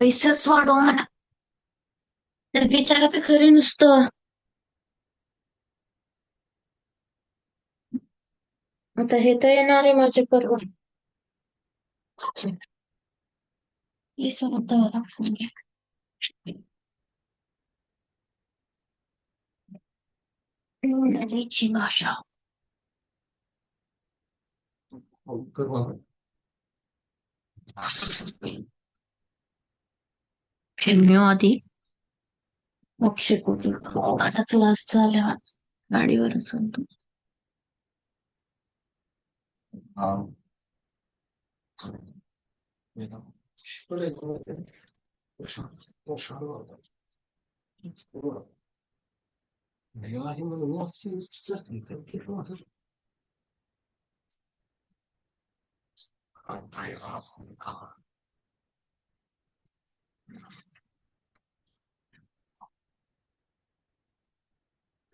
पैसेच वाढव म्हणा. तर बिचारा तर खरे नुसतं. आता हे तर येणार आहे माझे परवा. हे सगळं दाखवून घ्या. इंग्रजीची भाषा. आधी अक्षय कुठे माझा क्लास झाला गाडीवर असतो.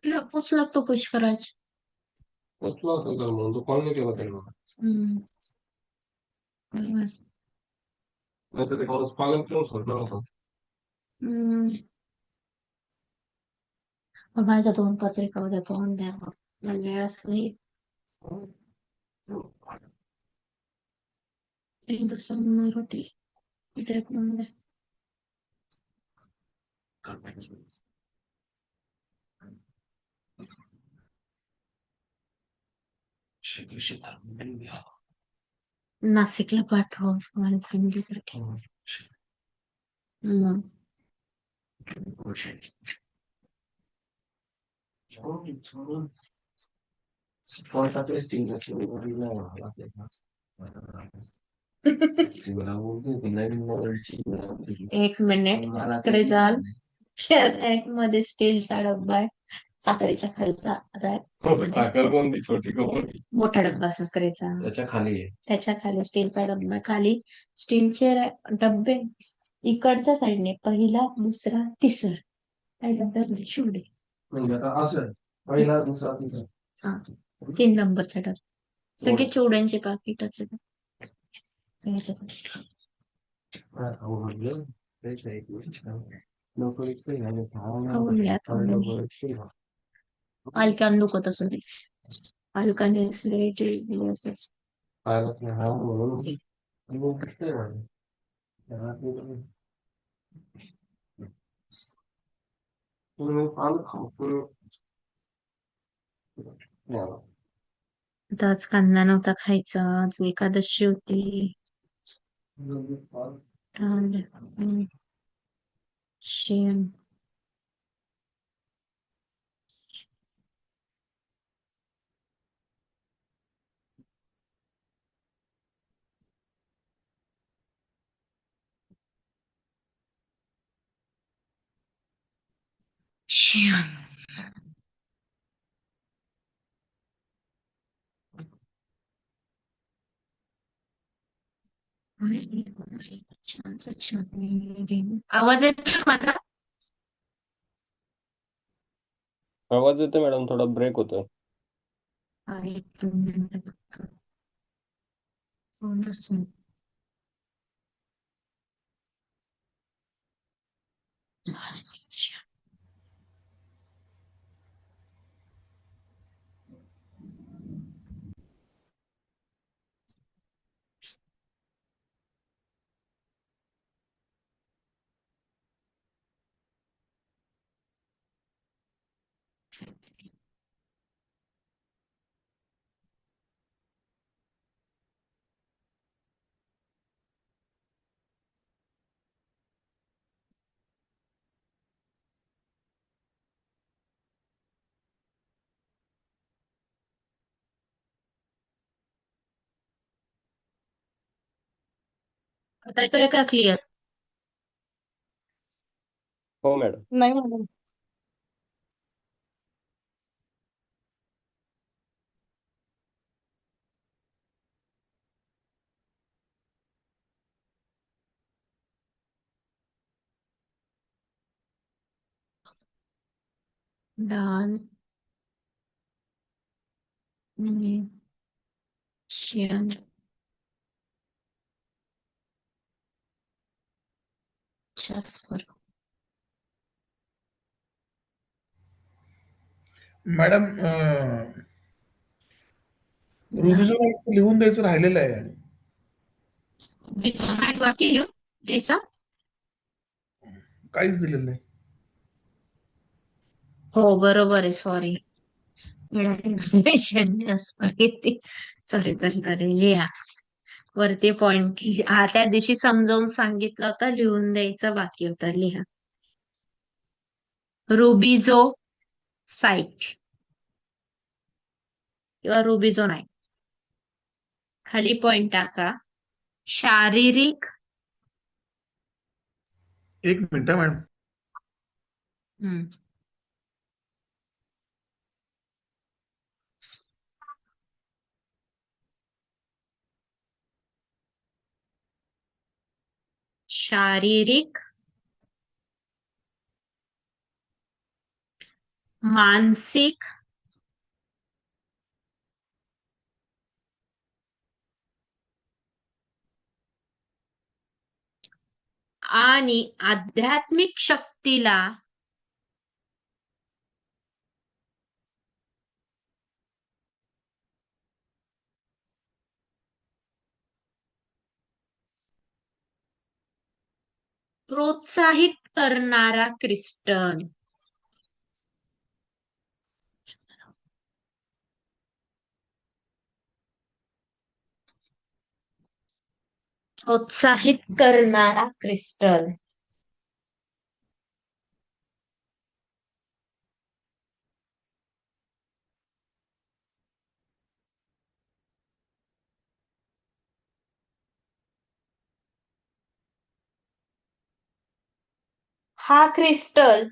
लागतोच लागतो पुष्कराज. हम्म. बरोबर. हम्म. मग माझ्या 2 पत्रिका उद्या पाहून द्या मग. मला वेळच नाही. एकदा समोर होती उद्या पाहून द्या. नाशिकला पाठव मला फॅमिलीसाठी. मग एक मिनिट इकडे जाल. एक मध्ये स्टीलचा डब्बा आहे. साखरेच्या खालचा मोठा डब्बा साखरेचा त्याच्या खाली स्टीलचा डब्बा खाली स्टीलचे डब्बे इकडच्या साईडने पहिला दुसरा तिसरा त्या डब्यात शिवडे. हा 3 नंबरचा डब्बा सगळे चिवड्यांचे पाकिटच आहे. खाऊन घ्या हलक्यान दुखत असू दे. हलकाने आज कांदा नव्हता खायचा. आज एकादशी होती. शेण शेण आवाज येतो माझा. आवाज येतो मॅडम, थोडा ब्रेक होतोय. एक 2 मिनिटं फक्त. थोडंसं. आता येतोय का क्लिअर? हो मॅडम. नाही मॅडम. डान शियन स्वर. मॅडम रुबिझोला लिहून द्यायचं राहिलेलं आहे आणि बाकी लिहून द्यायचा. काहीच दिलेलं नाही. हो बरोबर आहे, सॉरी. सॉरी तर लिहा वरती पॉइंट. त्या दिवशी समजावून सांगितलं होतं, लिहून द्यायचं बाकी होतं, लिहा. रुबिझो साइट किंवा रुबिझो नाही. खाली पॉइंट टाका. शारीरिक. एक मिनिट मॅडम. हम्म. शारीरिक, मानसिक, आणि आध्यात्मिक शक्तीला प्रोत्साहित करणारा क्रिस्टल. प्रोत्साहित करणारा क्रिस्टल. हा क्रिस्टल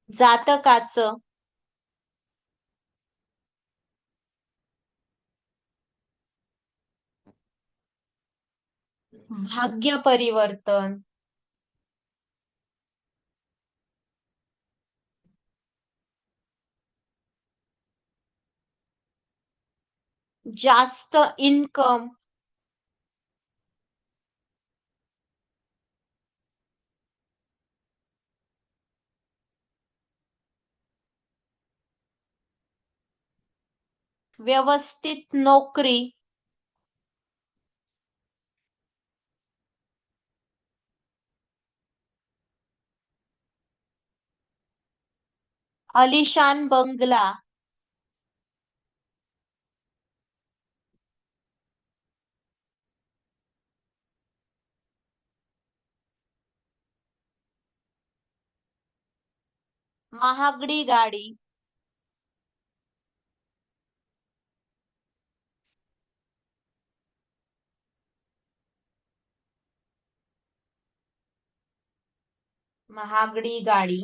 जातकाचं भाग्य परिवर्तन, जास्त इन्कम, व्यवस्थित नोकरी, आलिशान बंगला, महागडी गाडी, महागडी गाडी,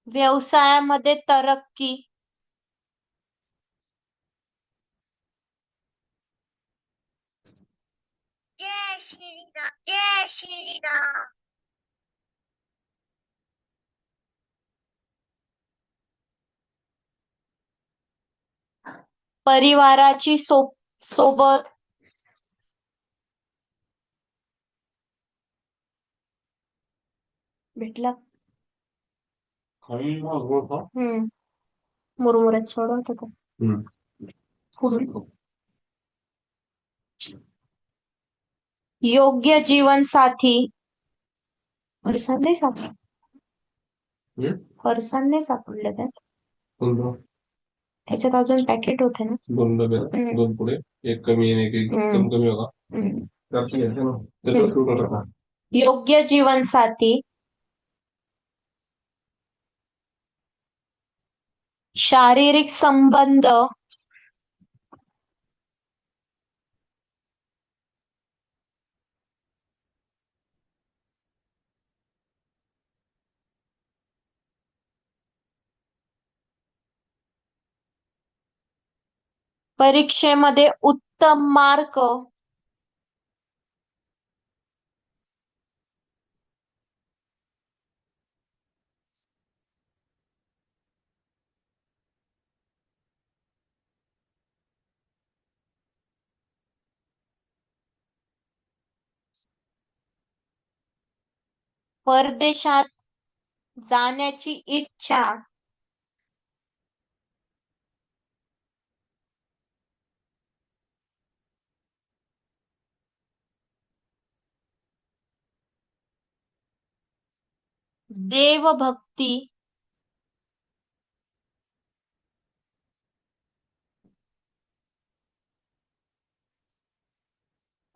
व्यवसायामध्ये तरक्की, जय श्रीराम, जय श्रीराम, परिवाराची सोबत, भेटला. मुरमुऱ्यात सोडवत का? योग्य जीवनसाथी. फरसाण नाही सापडले. फरसाण नाही सापडले त्याच्यात अजून पॅकेट होते ना. 2 डबे, 2 पुढे, एक कमी आणि एक एकदम कमी होता. त्यात घ्यायचं ना, त्याच्यात फ्रूट होता का? योग्य जीवनसाथी, शारीरिक संबंध, परीक्षेमध्ये उत्तम मार्क, परदेशात जाण्याची इच्छा, देवभक्ती,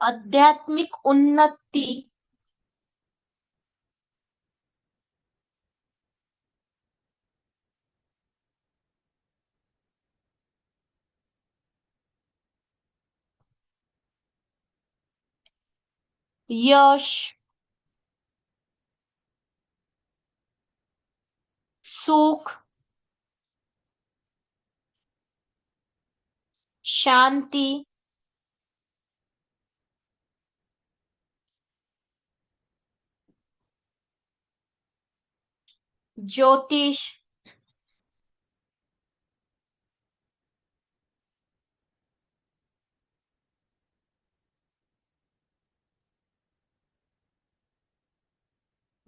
आध्यात्मिक उन्नती, यश, सुख, शांती, ज्योतिष,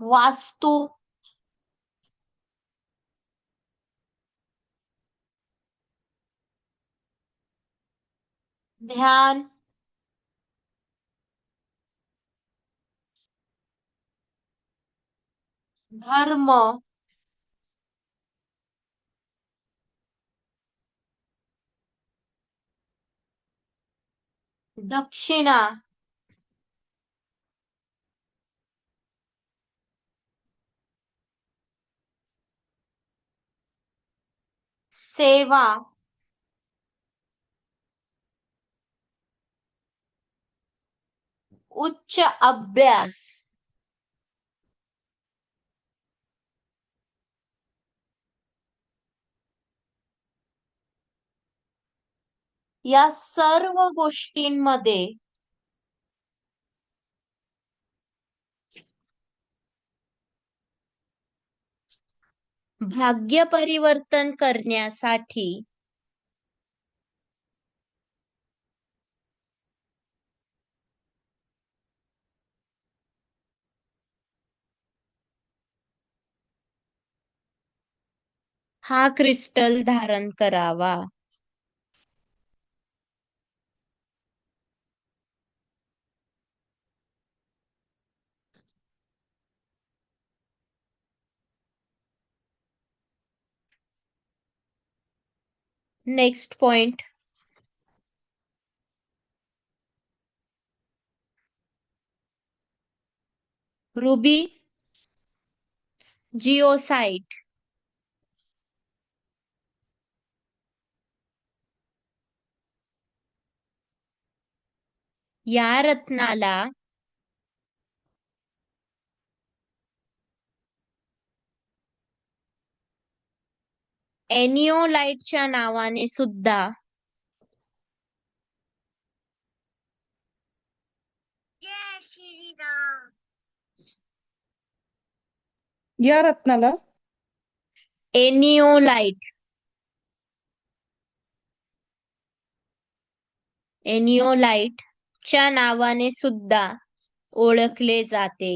वास्तु, ध्यान, धर्म, दक्षिणा, सेवा, उच्च अभ्यास, या सर्व गोष्टींमध्ये भाग्य परिवर्तन करण्यासाठी हा क्रिस्टल धारण करावा. नेक्स्ट पॉइंट, रुबी, जिओसाइट, या रत्नाला एनिओलाइटच्या नावाने सुद्धा या रत्नाला एनिओलाइट, एनिओलाइट च्या नावाने सुद्धा ओळखले जाते.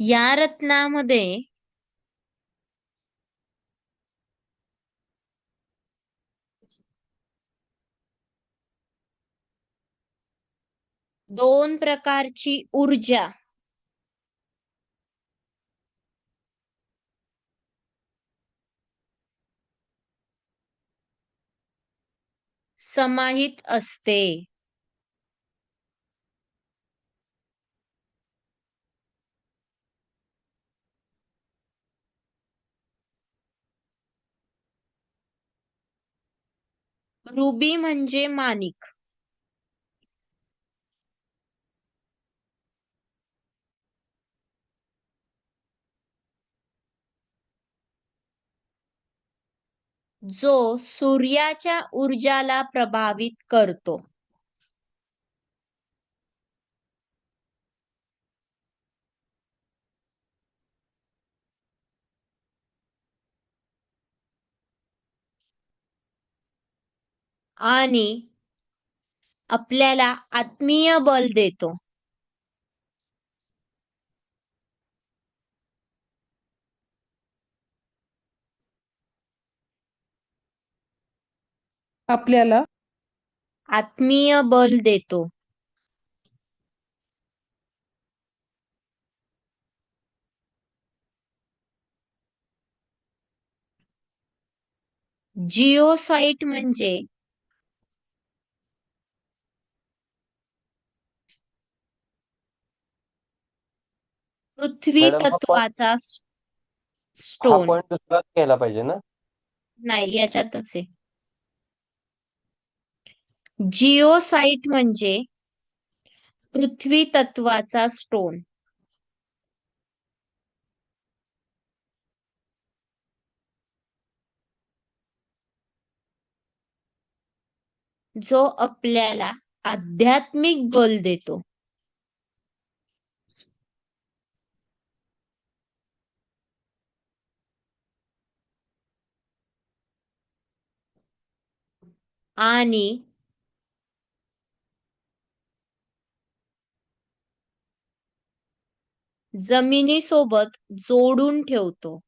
या रत्नामध्ये दोन प्रकारची ऊर्जा समाहित असते. रुबी म्हणजे माणिक. जो सूर्याच्या ऊर्जाला प्रभावित करतो. आणि आपल्याला आत्मीय बल देतो. आपल्याला आत्मीय बल देतो. जिओसाइट म्हणजे पृथ्वी मॅडम तत्वाचा हा स्टोन. पॉइंट दुसराच घ्यायला पाहिजे ना. नाही, याच्यातच आहे. जिओसाइट म्हणजे पृथ्वी तत्वाचा स्टोन. जो आपल्याला आध्यात्मिक बल देतो. आणि जमिनीसोबत जोडून ठेवतो.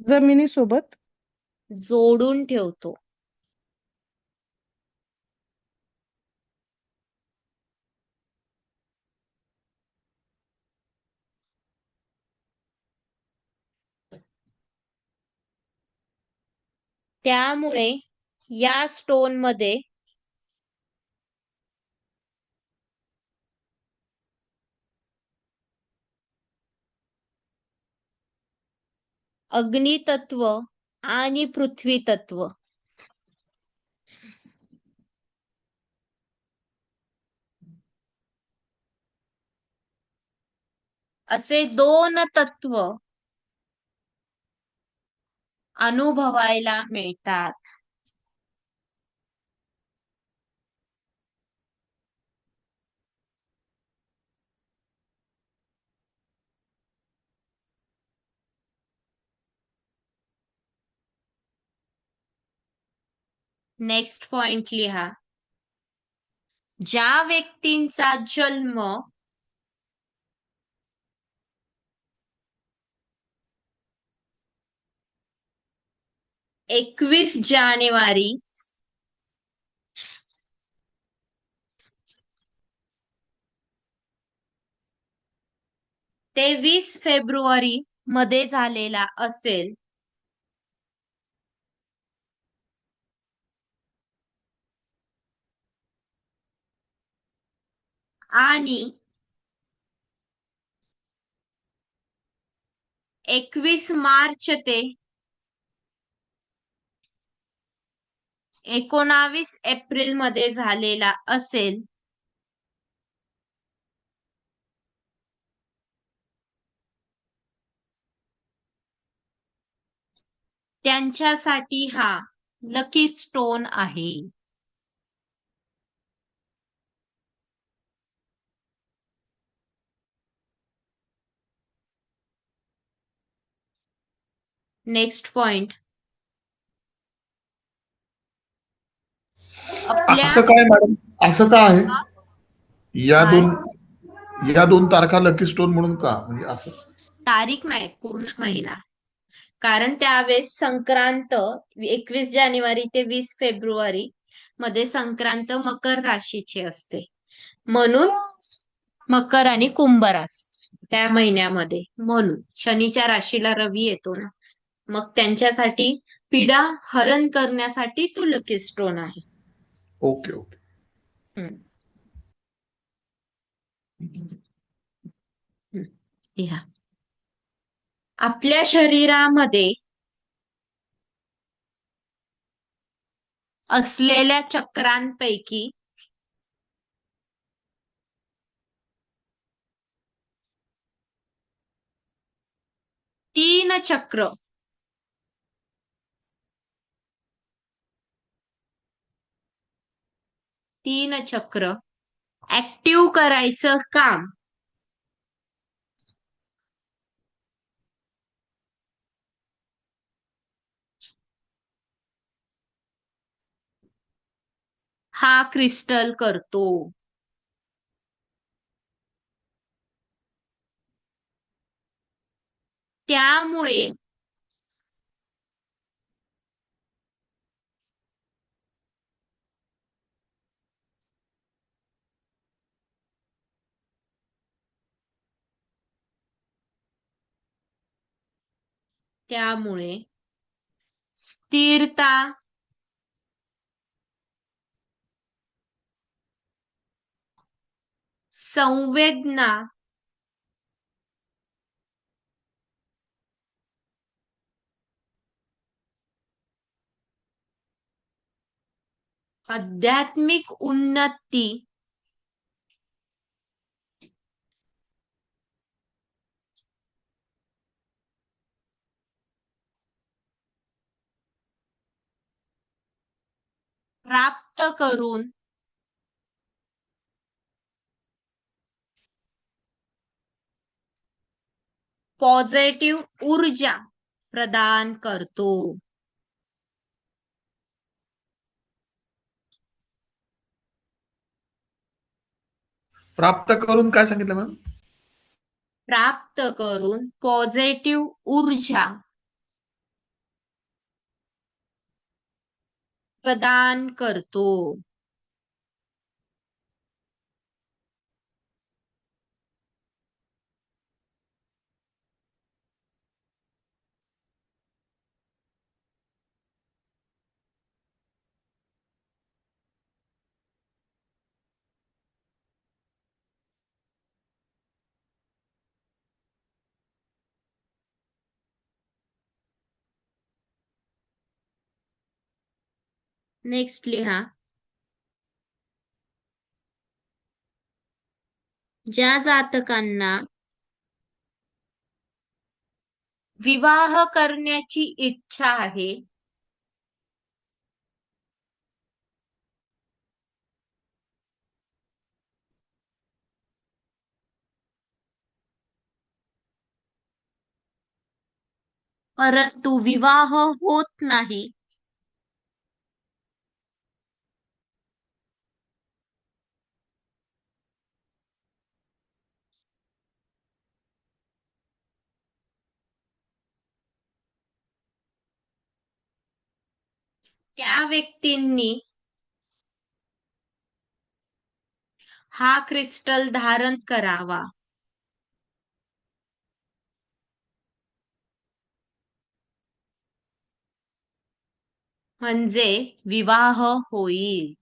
जमिनीसोबत जोडून ठेवतो. त्यामुळे या स्टोन मध्ये 'अग्नितत्व' आणि 'पृथ्वी तत्व' असे 2 तत्व अनुभवायला मिळतात. नेक्स्ट पॉइंट लिहा. ज्या व्यक्तींचा जन्म 21 जानेवारी ते 20 फेब्रुवारी मध्ये झालेला असेल आणि 21 मार्च ते 19 एप्रिल मध्ये झालेला असेल त्यांच्यासाठी हा लकी स्टोन आहे. Next point. आपल्या असं काय मॅडम, असं का आहे? या काय? दोन तारखा लकी स्टोन म्हणून का, म्हणजे असं? तारीख नाही, पूर्ण महिना. कारण त्यावेळेस संक्रांत 21 जानेवारी ते 20 फेब्रुवारी मध्ये संक्रांत मकर राशीची असते, म्हणून मकर आणि कुंभ रास त्या महिन्यामध्ये, म्हणून शनीच्या राशीला रवी येतो ना, मग त्यांच्यासाठी पीडा हरण करण्यासाठी तो लकी स्टोन आहे. Okay okay. हम्म. लिहा. आपल्या शरीरामध्ये असलेल्या चक्रांपैकी 3 चक्र ऍक्टिव्ह करायचं काम हा क्रिस्टल करतो. त्यामुळे स्थिरता, संवेदना, आध्यात्मिक उन्नती, प्राप्त करून पॉझिटिव्ह ऊर्जा प्रदान करतो. प्राप्त करून काय सांगितलं मॅम? प्राप्त करून पॉझिटिव्ह ऊर्जा प्रदान करतो. नेक्स्ट लिहा. ज्या जातकांना विवाह करण्याची इच्छा आहे, परंतु विवाह होत नाही, त्या व्यक्तींनी हा क्रिस्टल धारण करावा. म्हणजे विवाह होईल.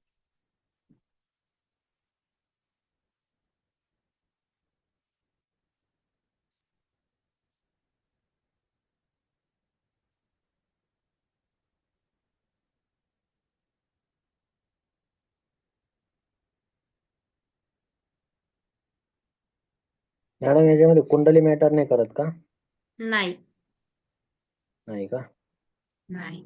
मॅडम याच्यामध्ये कुंडली मॅटर नाही करत का? नाही. नाही का? नाही.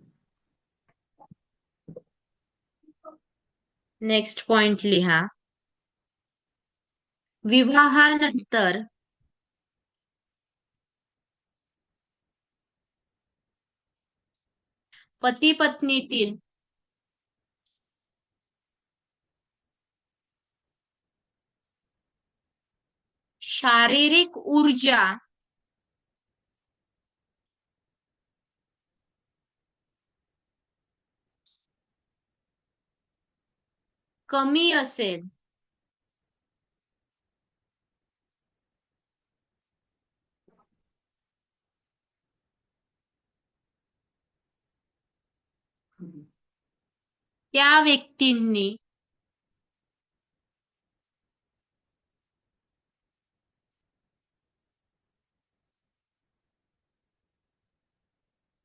नेक्स्ट पॉइंट लिहा. विवाहानंतर पती पत्नीतील शारीरिक ऊर्जा कमी असेल त्या व्यक्तींनी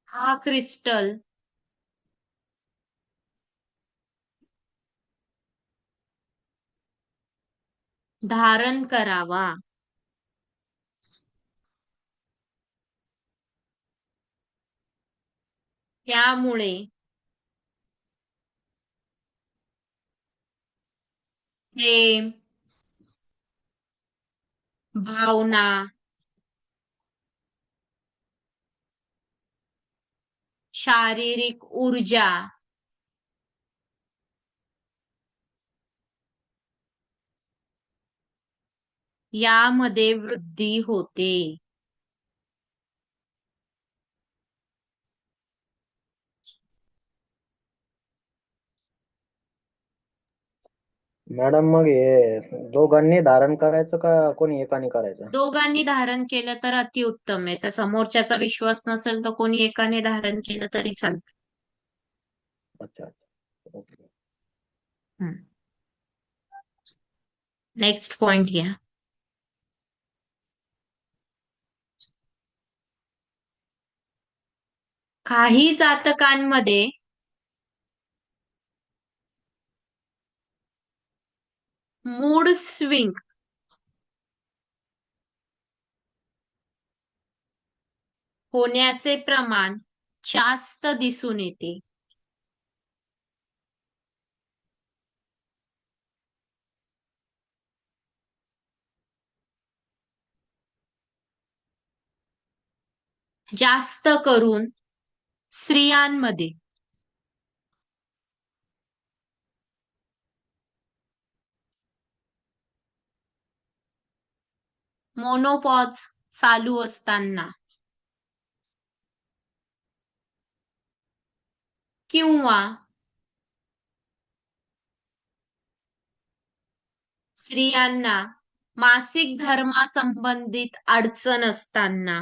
हा क्रिस्टल धारण करावा. त्यामुळे प्रेम, भावना, शारीरिक ऊर्जा यामध्ये वृद्धी होते. मॅडम मग हे दोघांनी धारण करायचं का कोणी एकाने करायचं? दोघांनी धारण केलं तर अतिउत्तम आहे. जर समोरच्याचा विश्वास नसेल तर कोणी एकाने धारण केलं तरी चालतं. अच्छा अच्छा. ओके. नेक्स्ट पॉइंट घ्या. काही जातकांमध्ये मूड स्विंग होण्याचे प्रमाण जास्त दिसून येते. जास्त करून स्त्रियांमध्ये. मोनोपॉज चालू असताना किंवा स्त्रियांना मासिक धर्मासंबंधित अडचण असताना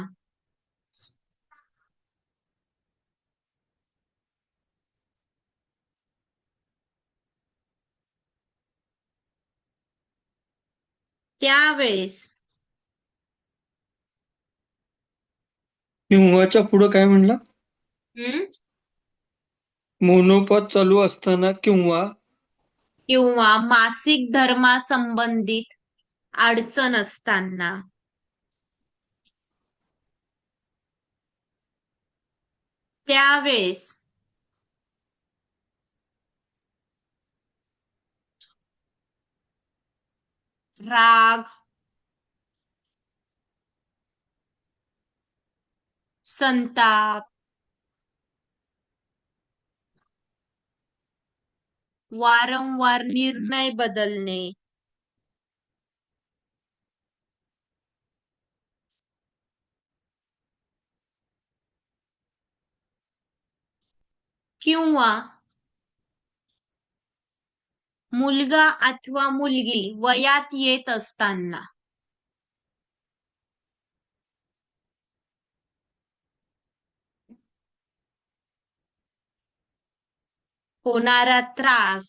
त्यावेळेस किंवाच्या पुढं काय म्हणला? हम्म मोनोपॉज चालू असताना किंवा किंवा मासिक धर्मासंबंधित अडचण असताना त्यावेळेस राग, संताप, वारंवार निर्णय बदलणे, किंवा मुलगा अथवा मुलगी वयात येत असताना होणारा त्रास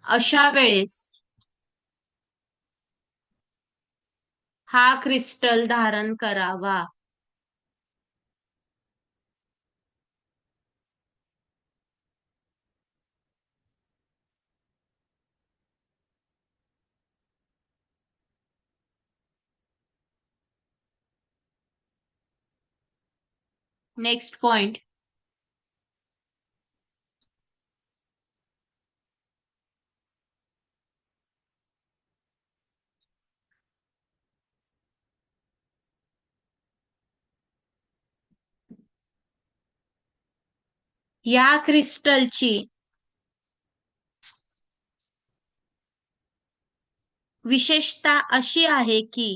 अशा वेळेस हा क्रिस्टल धारण करावा. Next point. या क्रिस्टलची विशेषता अशी आहे की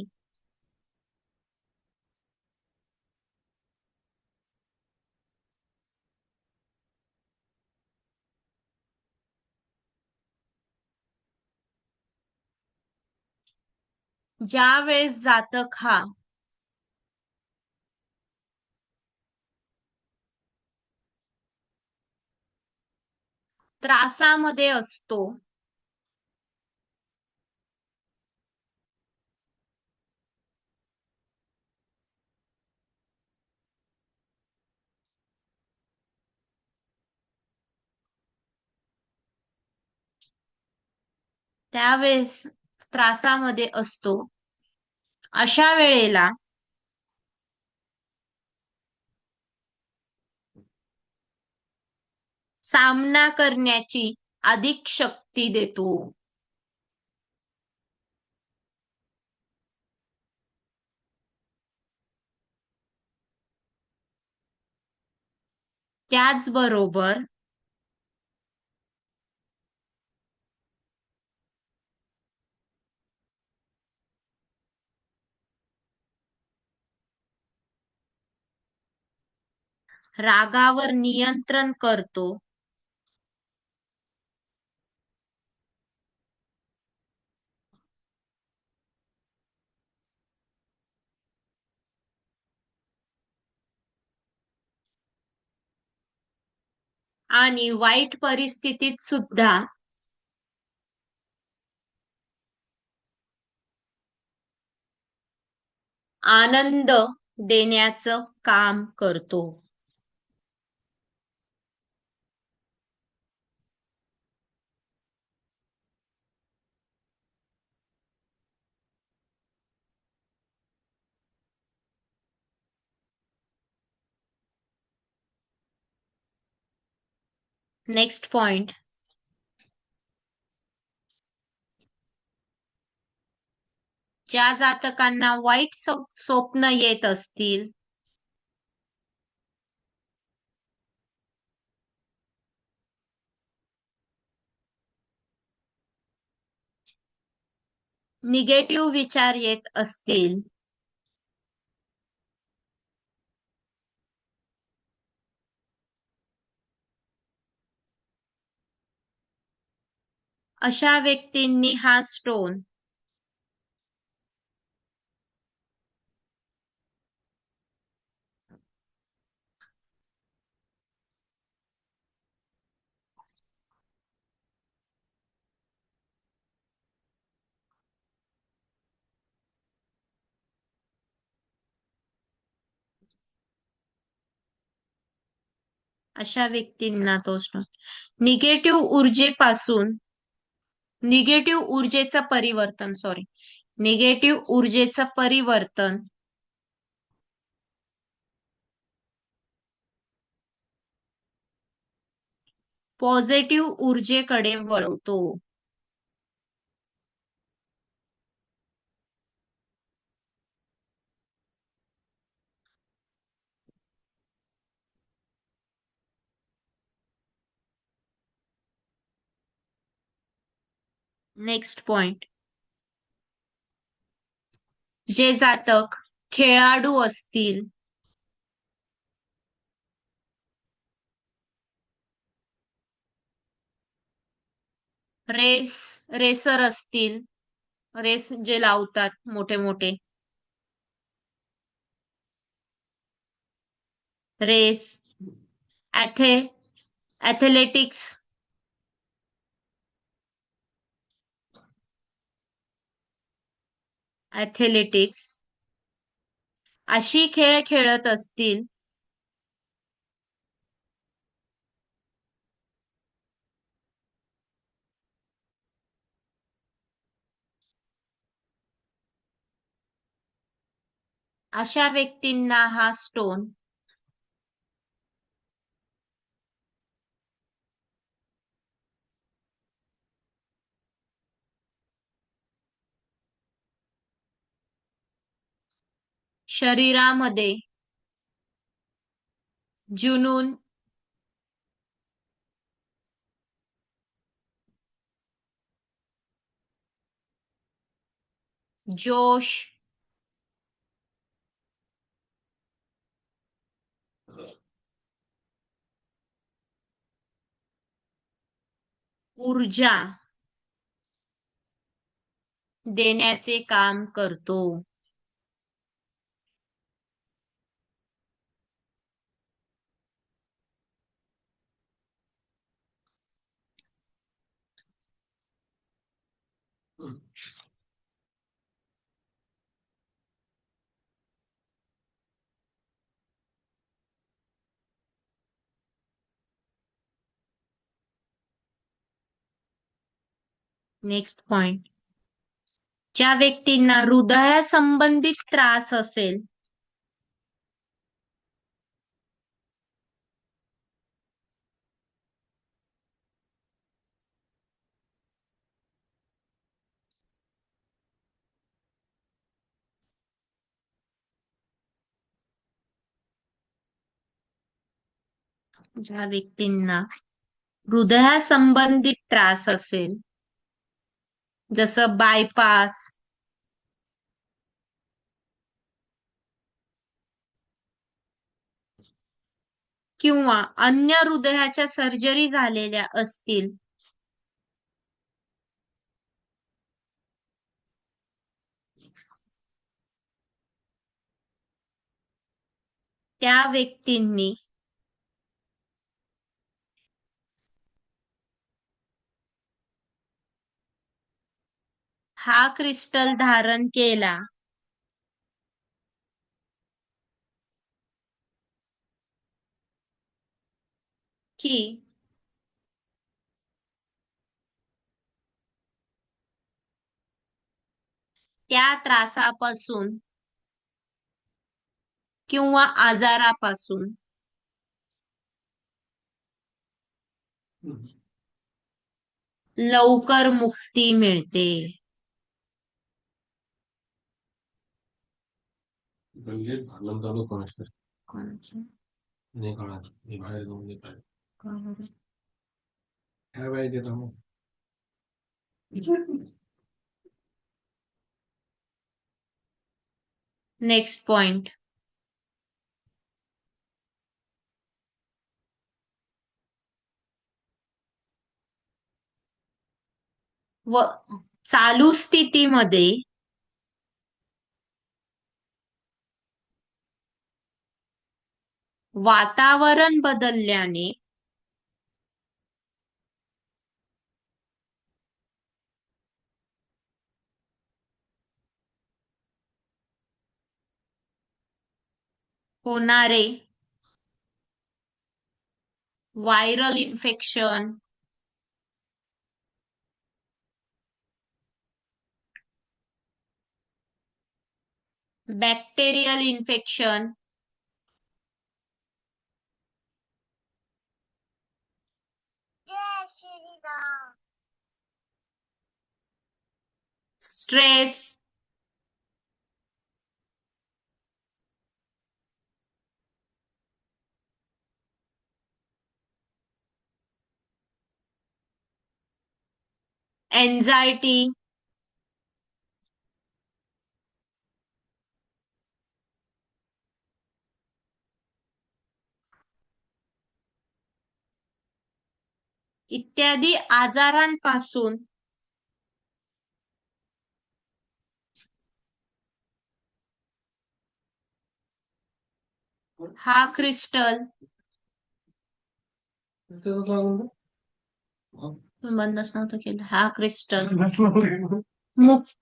ज्या वेळेस जातक हा त्रासामध्ये असतो त्यावेळेस त्रासामध्ये असतो अशा वेळेला सामना करण्याची अधिक शक्ती देतो. त्याचबरोबर रागावर नियंत्रण करतो. आणि वाईट परिस्थितीत सुद्धा आनंद देण्याचं काम करतो. नेक्स्ट पॉइंट, ज्या जातकांना वाईट स्वप्न येत असतील निगेटिव्ह विचार येत असतील अशा व्यक्तींनी हा स्टोन अशा व्यक्तींना तो स्टोन निगेटिव्ह ऊर्जेपासून निगेटिव्ह ऊर्जेचं परिवर्तन पॉझिटिव्ह ऊर्जेकडे वळवतो. नेक्स्ट पॉइंट, जे जातक खेळाडू असतील रेसर असतील, रेस जे लावतात मोठे मोठे रेस, ऍथलेटिक्स, अशी खेळ खेळत असतील अशा व्यक्तींना हा स्टोन शरीरामध्ये जुनून, जोश, ऊर्जा देण्याचे काम करतो. Next point. ज्या व्यक्तींना हृदयासंबंधित त्रास असेल ज्या व्यक्तींना हृदयासंबंधित त्रास असेल जसं बायपास, किंवा अन्य हृदयाच्या सर्जरी झालेल्या असतील त्या व्यक्तींनी हा क्रिस्टल धारण केला की त्या त्रासापासून किंवा आजारापासून लवकर मुक्ती मिळते. गल्लीत भांडण चालू कोणाचं तरी. कोणाचं? नाही कळत. मी बाहेर जाऊन येत आहे. का बरं? ह्या वेळेत येतो मग. Next point. व चालू स्थितीमध्ये वातावरण बदलल्याने होणारे viral infection, bacterial infection, stress, anxiety, इत्यादी आजारांपासून हा क्रिस्टल बंदच नव्हतं केलं. हा क्रिस्टल मुक्त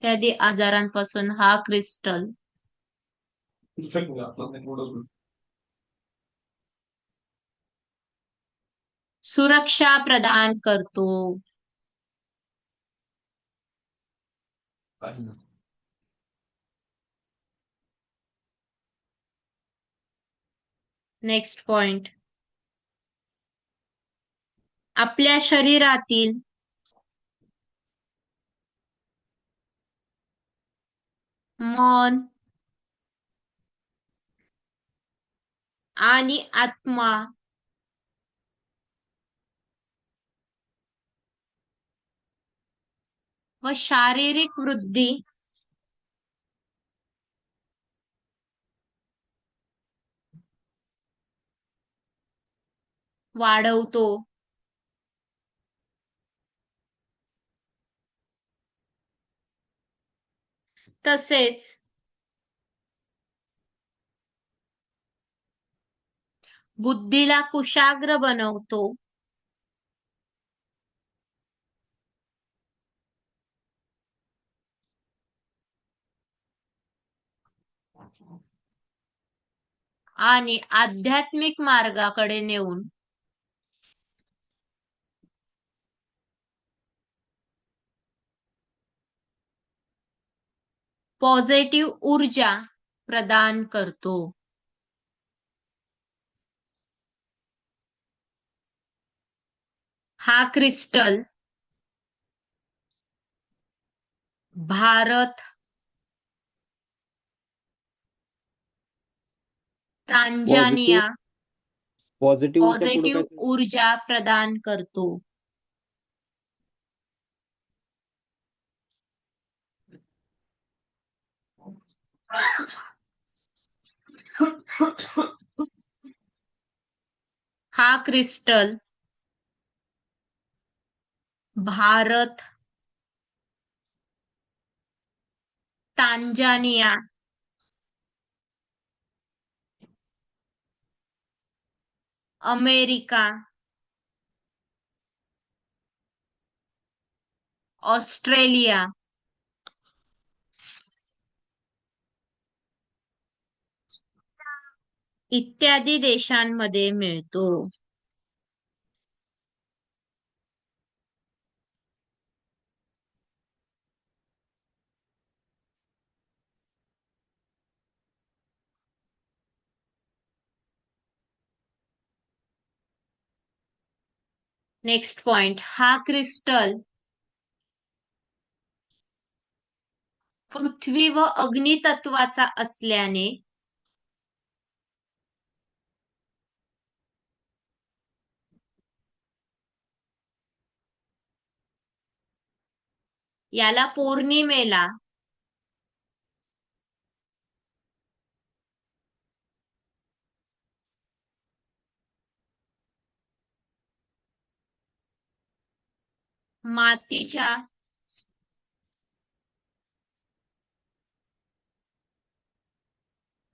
इत्यादी आजारांपासून हा क्रिस्टल सुरक्षा प्रदान करतो. Next point. आपल्या शरीरातील मन आणि आत्मा व शारीरिक वृद्धी वाढवतो. तसेच बुद्धीला कुशाग्र बनवतो. आणि आध्यात्मिक मार्गाकडे नेऊन पॉझिटिव्ह ऊर्जा प्रदान करतो. हा क्रिस्टल भारत, टांझानिया पॉझिटिव्हच्या पुढे काय पॉझिटिव्ह ऊर्जा प्रदान करतो. हा crystal Bharat, Tanzania America, Australia इत्यादी देशांमध्ये मिळतो. नेक्स्ट पॉइंट, हा क्रिस्टल पृथ्वी व अग्नी तत्वाचा असल्याने याला पौर्णिमेला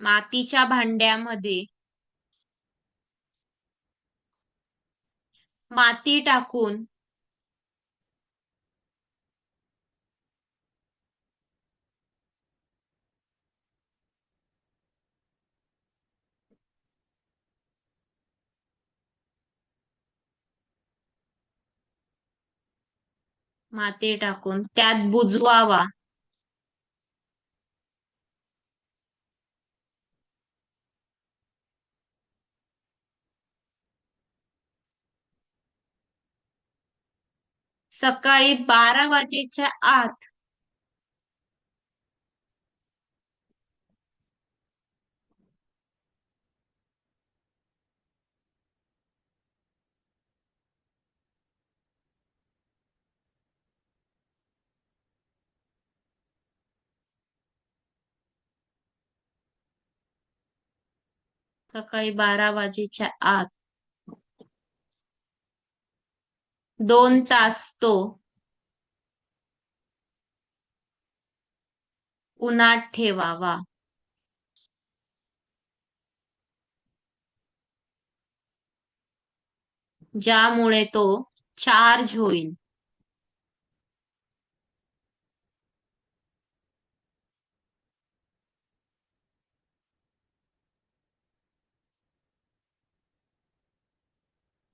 मातीच्या भांड्यामध्ये माती टाकून त्यात बुजवावा. सकाळी 12 वाजेच्या आत सकाळी 12 वाजेच्या आत 2 तास तो उन्हात ठेवावा. ज्यामुळे तो चार्ज होईल.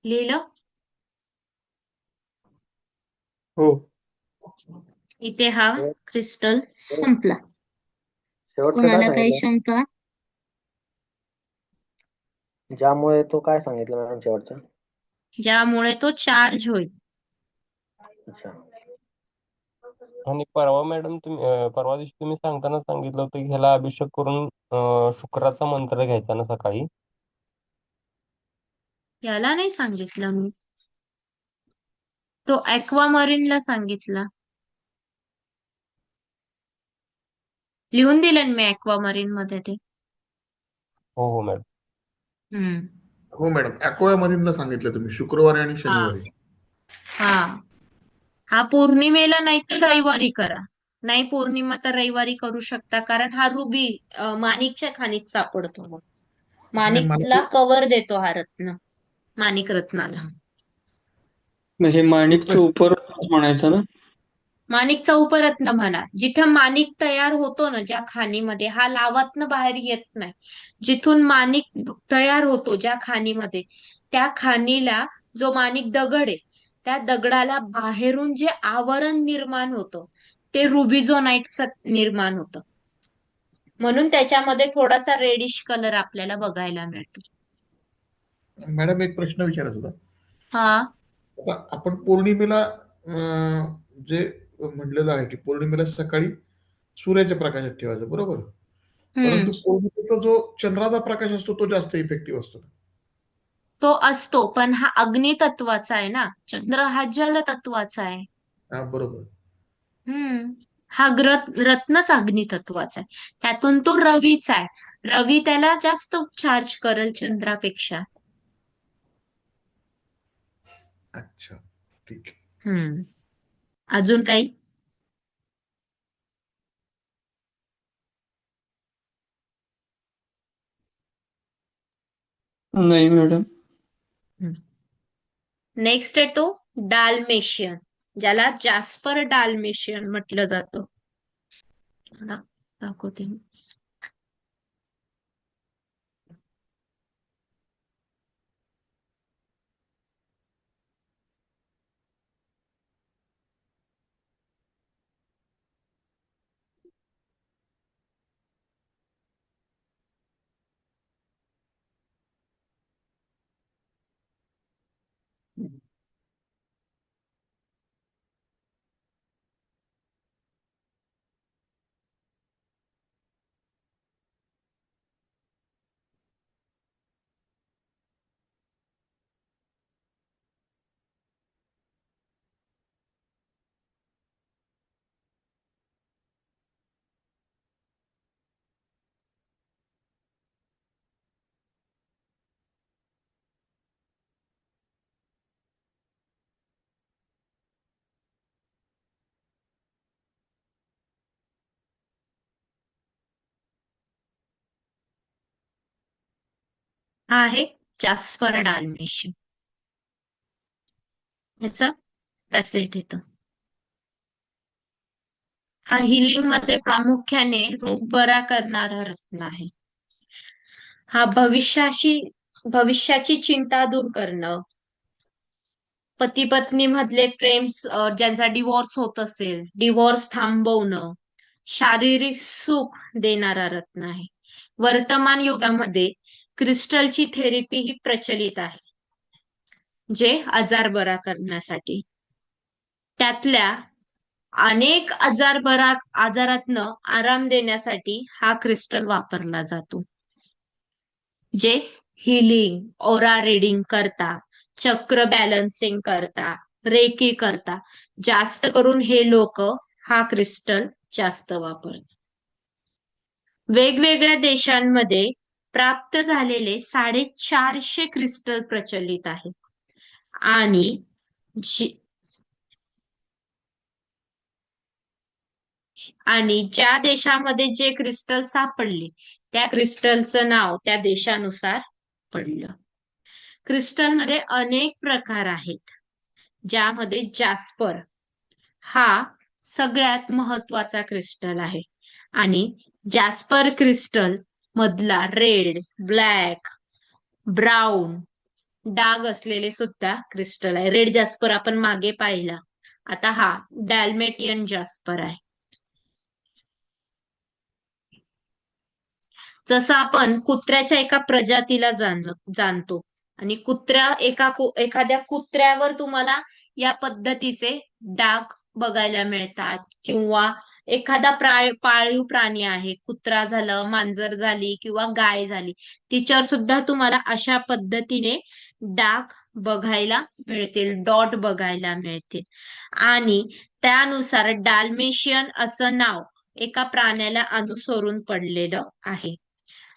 लिहिलं? हो. इथे हा क्रिस्टल संपला. शेवटचं काय कोणाला काही सांगितलं? शंका? ज्यामुळे तो काय सांगितलं मॅडम शेवटचं? ज्यामुळे तो चार्ज होईल. अच्छा. आणि परवा मॅडम परवा दिवशी तुम्ही सांगताना सांगितलं होतं की ह्याला अभिषेक करून शुक्राचा मंत्र घ्यायचा ना सकाळी. याला नाही सांगितलं मी. तो ऍक्वामरीनला सांगितला. लिहून दिलं मी ऍक्वामरीन मध्ये ते. हो हो मॅडम. हो मॅडम, ऍक्वामरीनला सांगितलं तुम्ही शुक्रवारी आणि शनिवारी. हा, हा पौर्णिमेला नाही तर रविवारी करा. नाही पौर्णिमा तर रविवारी करू शकता, कारण हा रुबी माणिकच्या खाणीत सापडतो. मग नाही, मला माणिकला कव्हर देतो हा रत्न, माणिक रत्नाला. मग हे माणिक एक चौपर म्हणायचं ना? माणिकचा उपरत्न म्हणा. जिथं माणिक तयार होतो ना, ज्या खाणीमध्ये, हा लावातनं बाहेर येत नाही. जिथून माणिक तयार होतो ज्या खाणीमध्ये, त्या खाणीला जो माणिक दगड आहे, त्या दगडाला बाहेरून जे आवरण निर्माण होतं ते रुबिझोनाइटचं निर्माण होतं. म्हणून त्याच्यामध्ये थोडासा रेडिश कलर आपल्याला बघायला मिळतो. मॅडम एक प्रश्न विचारायचा होता. हा. आता आपण पौर्णिमेला जे म्हणलेलं आहे की पौर्णिमेला सकाळी सूर्याच्या प्रकाशात ठेवायचं, बरोबर? परंतु पौर्णिमेचा जो चंद्राचा प्रकाश असतो तो जास्त इफेक्टिव्ह असतो. तो असतो, पण हा अग्नितत्वाचा आहे ना, चंद्र हा जल तत्वाचा आहे. हा, बरोबर. हम्म. हा रत्नच अग्नितत्वाचा आहे. त्यातून तो रवीचा आहे. रवी त्याला जास्त चार्ज करेल चंद्रापेक्षा. अच्छा, ठीक आहे. अजून काही? नाही मॅडम. नेक्स्ट येतो डाल्मेशियन, ज्याला जास्पर डाल्मेशियन म्हटलं जातं. दाखवते मी. हा आहे जास्पर डाल्मेशियन. ह्याचं ब्रेसलेट येतं. हा हिलिंग मध्ये प्रामुख्याने रोग बरा करणारा रत्न आहे. हा भविष्याची चिंता दूर करणं, पती पत्नी मधले प्रेम, ज्यांचा डिवोर्स होत असेल, डिवोर्स थांबवणं, शारीरिक सुख देणारा रत्न आहे. वर्तमान युगामध्ये क्रिस्टलची थेरपी ही प्रचलित आहे, जे आजार बरा करण्यासाठी. त्यातल्या अनेक आजारातनं आराम देण्यासाठी हा क्रिस्टल वापरला जातो. जे हिलिंग, ओरा रिडिंग करता, चक्र बॅलन्सिंग करता, रेकी करता, जास्त करून हे लोक हा क्रिस्टल जास्त वापरतात. वेगवेगळ्या देशांमध्ये प्राप्त झालेले 450 क्रिस्टल प्रचलित आहेत. आणि ज्या देशामध्ये जे क्रिस्टल सापडले त्या क्रिस्टलचं नाव त्या देशानुसार पडलं. क्रिस्टलमध्ये अनेक प्रकार आहेत, ज्यामध्ये जास्पर हा सगळ्यात महत्वाचा क्रिस्टल आहे. आणि जास्पर क्रिस्टल मधला रेड, ब्लॅक, ब्राऊन डाग असलेले सुद्धा क्रिस्टल आहे. रेड जास्पर आपण मागे पाहिला. आता हा डॅल्मेटियन जास्पर आहे. जसं आपण कुत्र्याच्या एका प्रजातीला जाणतो आणि एखाद्या कुत्र्यावर तुम्हाला या पद्धतीचे डाग बघायला मिळतात, किंवा एखादा पाळीव प्राणी आहे, कुत्रा झालं, मांजर झाली किंवा गाय झाली, तिच्यावर सुद्धा तुम्हाला अशा पद्धतीने डाग बघायला मिळतील, डॉट बघायला मिळतील. आणि त्यानुसार डाल्मेशियन असं नाव एका प्राण्याला अनुसरून पडलेलं आहे.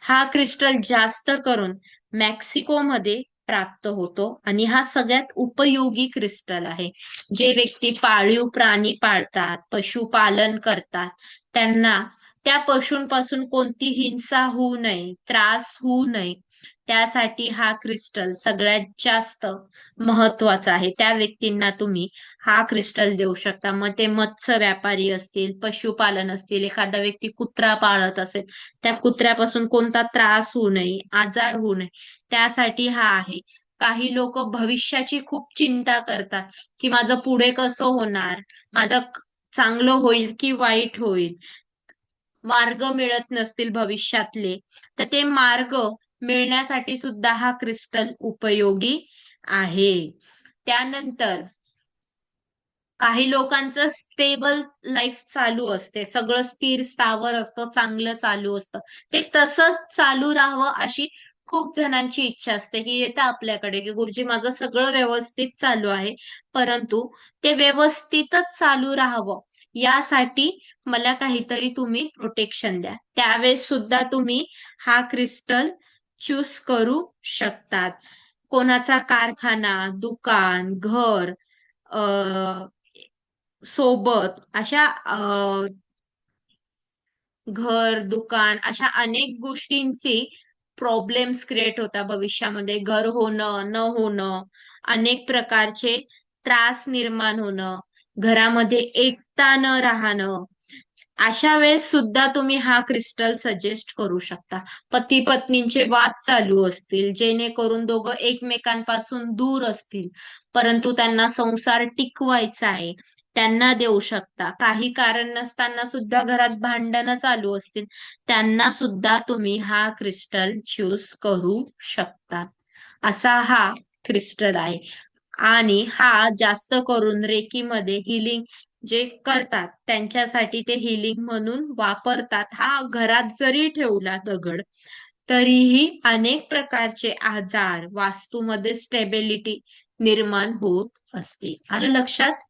हा क्रिस्टल जास्त करून मेक्सिको मध्ये प्राप्त होतो आणि हा सगळ्यात उपयोगी क्रिस्टल आहे. जे व्यक्ती पाळीव प्राणी पाळतात, पशुपालन करतात, त्यांना त्या पशूंपासून कोणती हिंसा होऊ नये, त्रास होऊ नये, त्यासाठी हा क्रिस्टल सगळ्यात जास्त महत्वाचा आहे. त्या व्यक्तींना तुम्ही हा क्रिस्टल देऊ शकता. मग ते मत्स्य व्यापारी असतील, पशुपालन असतील, एखादा व्यक्ती कुत्रा पाळत असेल, त्या कुत्र्यापासून कोणता त्रास होऊ नये, आजार होऊ नये, त्यासाठी हा आहे. काही लोक भविष्याची खूप चिंता करतात की माझं पुढे कसं होणार, माझं चांगलं होईल की वाईट होईल, मार्ग मिळत नसतील भविष्यातले, तर ते मार्ग मिळण्यासाठी सुद्धा हा क्रिस्टल उपयोगी आहे. त्यानंतर काही लोकांचं स्टेबल लाईफ चालू असते, सगळं स्थिर स्थावर असतं, चांगलं चालू असतं, ते तसंच चालू राहावं अशी खूप जणांची इच्छा असते की येतं आपल्याकडे की गुरुजी माझं सगळं व्यवस्थित चालू आहे, परंतु ते व्यवस्थितच चालू राहावं यासाठी मला काहीतरी तुम्ही प्रोटेक्शन द्या. त्यावेळेस सुद्धा तुम्ही हा क्रिस्टल चूज करू शकतात. कोणाचा कारखाना, दुकान, घर, सोबत अशा घर, दुकान अशा अनेक गोष्टींची प्रॉब्लेम्स क्रिएट होता भविष्यामध्ये. घर होणं, न होणं, अनेक प्रकारचे त्रास निर्माण होणं, घरामध्ये एकता न राहणं, अशा वेळेस सुद्धा तुम्ही हा क्रिस्टल सजेस्ट करू शकता. पती पत्नींचे वाद चालू असतील, जेणेकरून दोघं एकमेकांपासून दूर असतील, परंतु त्यांना संसार टिकवायचा आहे, त्यांना देऊ शकता. काही कारण नसताना सुद्धा घरात भांडणं चालू असतील, त्यांना सुद्धा तुम्ही हा क्रिस्टल चूज करू शकता. असा हा क्रिस्टल आहे. आणि हा जास्त करून रेकीमध्ये हिलिंग जे करतात त्यांच्यासाठी ते हिलिंग म्हणून वापरतात. हा घरात जरी ठेवला दगड तरीही अनेक प्रकारचे आजार, वास्तूमध्ये स्टेबिलिटी निर्माण होत असते. आलं लक्षात?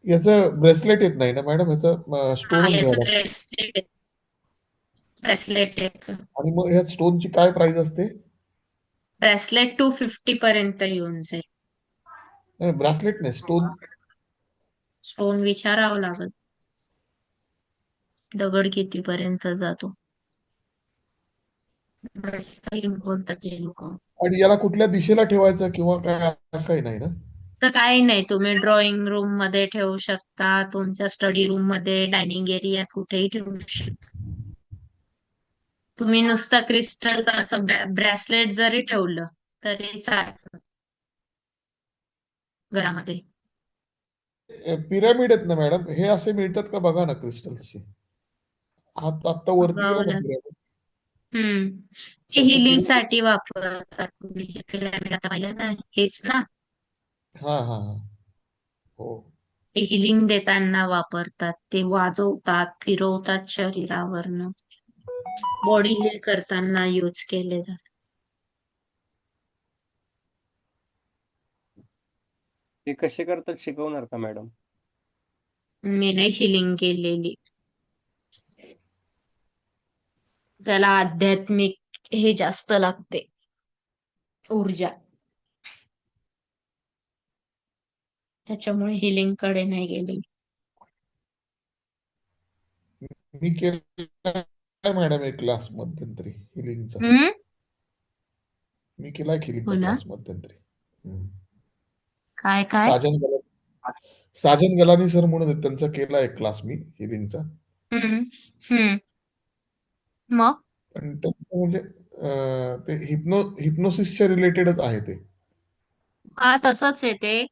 याचं ब्रेसलेट येत नाही ना मॅडम, याचं स्टोनच याचं घ्यायला. ब्रेसलेट आणि मग ह्या स्टोनची काय प्राइस असते? ब्रेसलेट 250 पर्यंत येऊन जाईल. नाही, ब्रेसलेट नाही, स्टोन. स्टोन विचारावं लागेल, दगड किती पर्यंत जातो. काही बोलतात ते लोक. आणि याला कुठल्या दिशेला ठेवायचं किंवा काय असं काही नाही ना? तर काही नाही, तुम्ही ड्रॉइंग रूम मध्ये ठेवू शकता, तुमच्या स्टडी रूम मध्ये, डायनिंग एरियात कुठेही ठेवू शकता. तुम्ही नुसतं क्रिस्टलचं असं ब्रेसलेट जरी ठेवलं तरी चालतं घरामध्ये. पिरामिड आहेत ना मॅडम, हे असे मिळतात का बघा ना क्रिस्टल्सचे. आता वरती गेला ना पिरामिड. ते हिलिंग साठी वापरतात. तुम्ही जे पिरॅमिड आता पाहिलं ना, हेच ना, हा हा हा, हो. ते हिलिंग देताना वापरतात. ते वाजवतात, फिरवतात शरीरावरनं, बॉडी हील करताना यूज केले जातात. ते कसे करतात शिकवणार का मॅडम? मी नाही हिलिंग केलेली. त्याला आध्यात्मिक हे जास्त लागते, ऊर्जा, त्याच्यामुळे हिलिंग कडे नाही गेली. मी केलाय मॅडम एक क्लास मध्यंतरी हिलिंगचा. मी केलाय हिलिंगचा हो ना? क्लास मध्यंतरी. काय काय? साजन गलानी सर म्हणून आहेत, त्यांचा केला एक क्लास मी हिलिंगचा. मग पण त्यांचं म्हणजे ते हिप्नोसिसच्या रिलेटेडच आहे ते. हा तसंच आहे ते,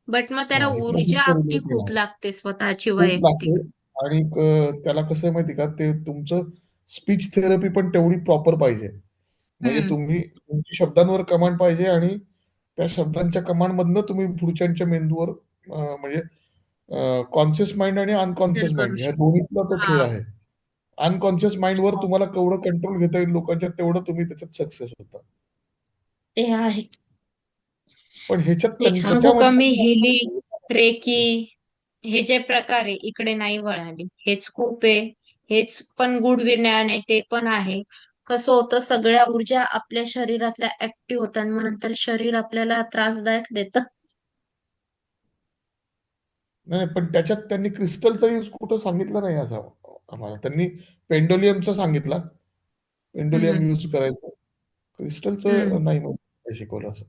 बट मग त्याला हा, ऊर्जा हिप्नोसिसच्या अगदी रिलेटेड खूप आहे. लागते स्वतःची खूप लागते. वैयक्तिक. आणि त्याला कसं आहे माहिती का, ते तुमचं स्पीच थेरपी पण तेवढी प्रॉपर पाहिजे. म्हणजे तुमची शब्दांवर कमांड पाहिजे आणि त्या शब्दांच्या कमांड मधनं तुम्ही पुढच्यांच्या मेंदूवर म्हणजे कॉन्शियस माइंड आणि अनकॉन्शियस करू माइंड ह्या शकतो. दोन्हीतला तो खेळ हा, आहे. अनकॉन्शियस माइंडवर तुम्हाला केवढं कंट्रोल घेता येईल लोकांच्या, तेवढं तुम्ही त्याच्यात सक्सेस होता. ते आहे. पण ह्याच्यात एक सांगू का मी, हिलिंग, त्याच्यामध्ये रेकी हे जे प्रकार आहे इकडे नाही वळाली. हेच खूप आहे, हेच पण गुड विज्ञान आहे, ते पण आहे, कसं होतं, सगळ्या ऊर्जा आपल्या शरीरातल्या ऍक्टिव्ह होतात आणि मग नंतर शरीर आपल्याला त्रासदायक देतं. नाही, पण त्याच्यात त्यांनी क्रिस्टलचा यूज कुठं सांगितलं नाही असं आम्हाला. त्यांनी पेंडोलियमचा सांगितला, पेंडोलियम हम्म यूज करायचं. हम्म क्रिस्टलचं नाही मग शिकवलं असं.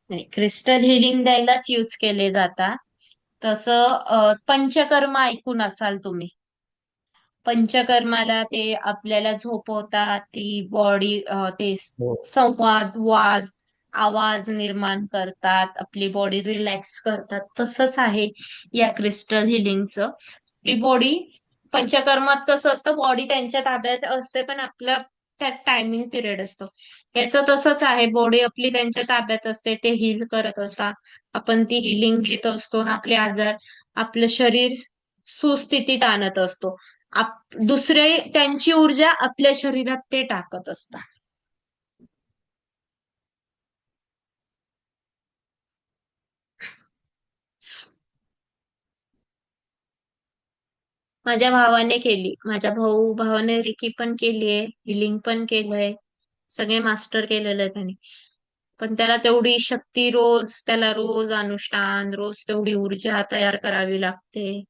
नाही, क्रिस्टल हिलिंग द्यायलाच यूज केले जातात. तसं पंचकर्म ऐकून असाल तुम्ही. पंचकर्माला ते आपल्याला झोपवतात, ती बॉडी ते हो. संवाद, वाद, आवाज निर्माण करतात, आपली बॉडी रिलॅक्स करतात. तसंच आहे या क्रिस्टल हिलिंगचं. ती बॉडी पंचकर्मात कसं असतं, बॉडी त्यांच्या ताब्यात असते पण आपल्या त्यात टायमिंग पिरियड असतो. याचं तसंच आहे, बॉडी आपली त्यांच्या ताब्यात असते, ते हील करत असतात. आपण ती हिलिंग घेत असतो आणि आपले आजार, आपलं शरीर सुस्थितीत आणत असतो. दुसरे त्यांची ऊर्जा आपल्या शरीरात ते टाकत असतात. माझ्या भावाने केली, माझ्या भावाने रिकी पण केलीये, हिलिंग पण केलंय, सगळे मास्टर केलेलं आहे त्याने. पण त्याला तेवढी शक्ती, त्याला रोज अनुष्ठान, रोज तेवढी ऊर्जा तयार करावी लागते,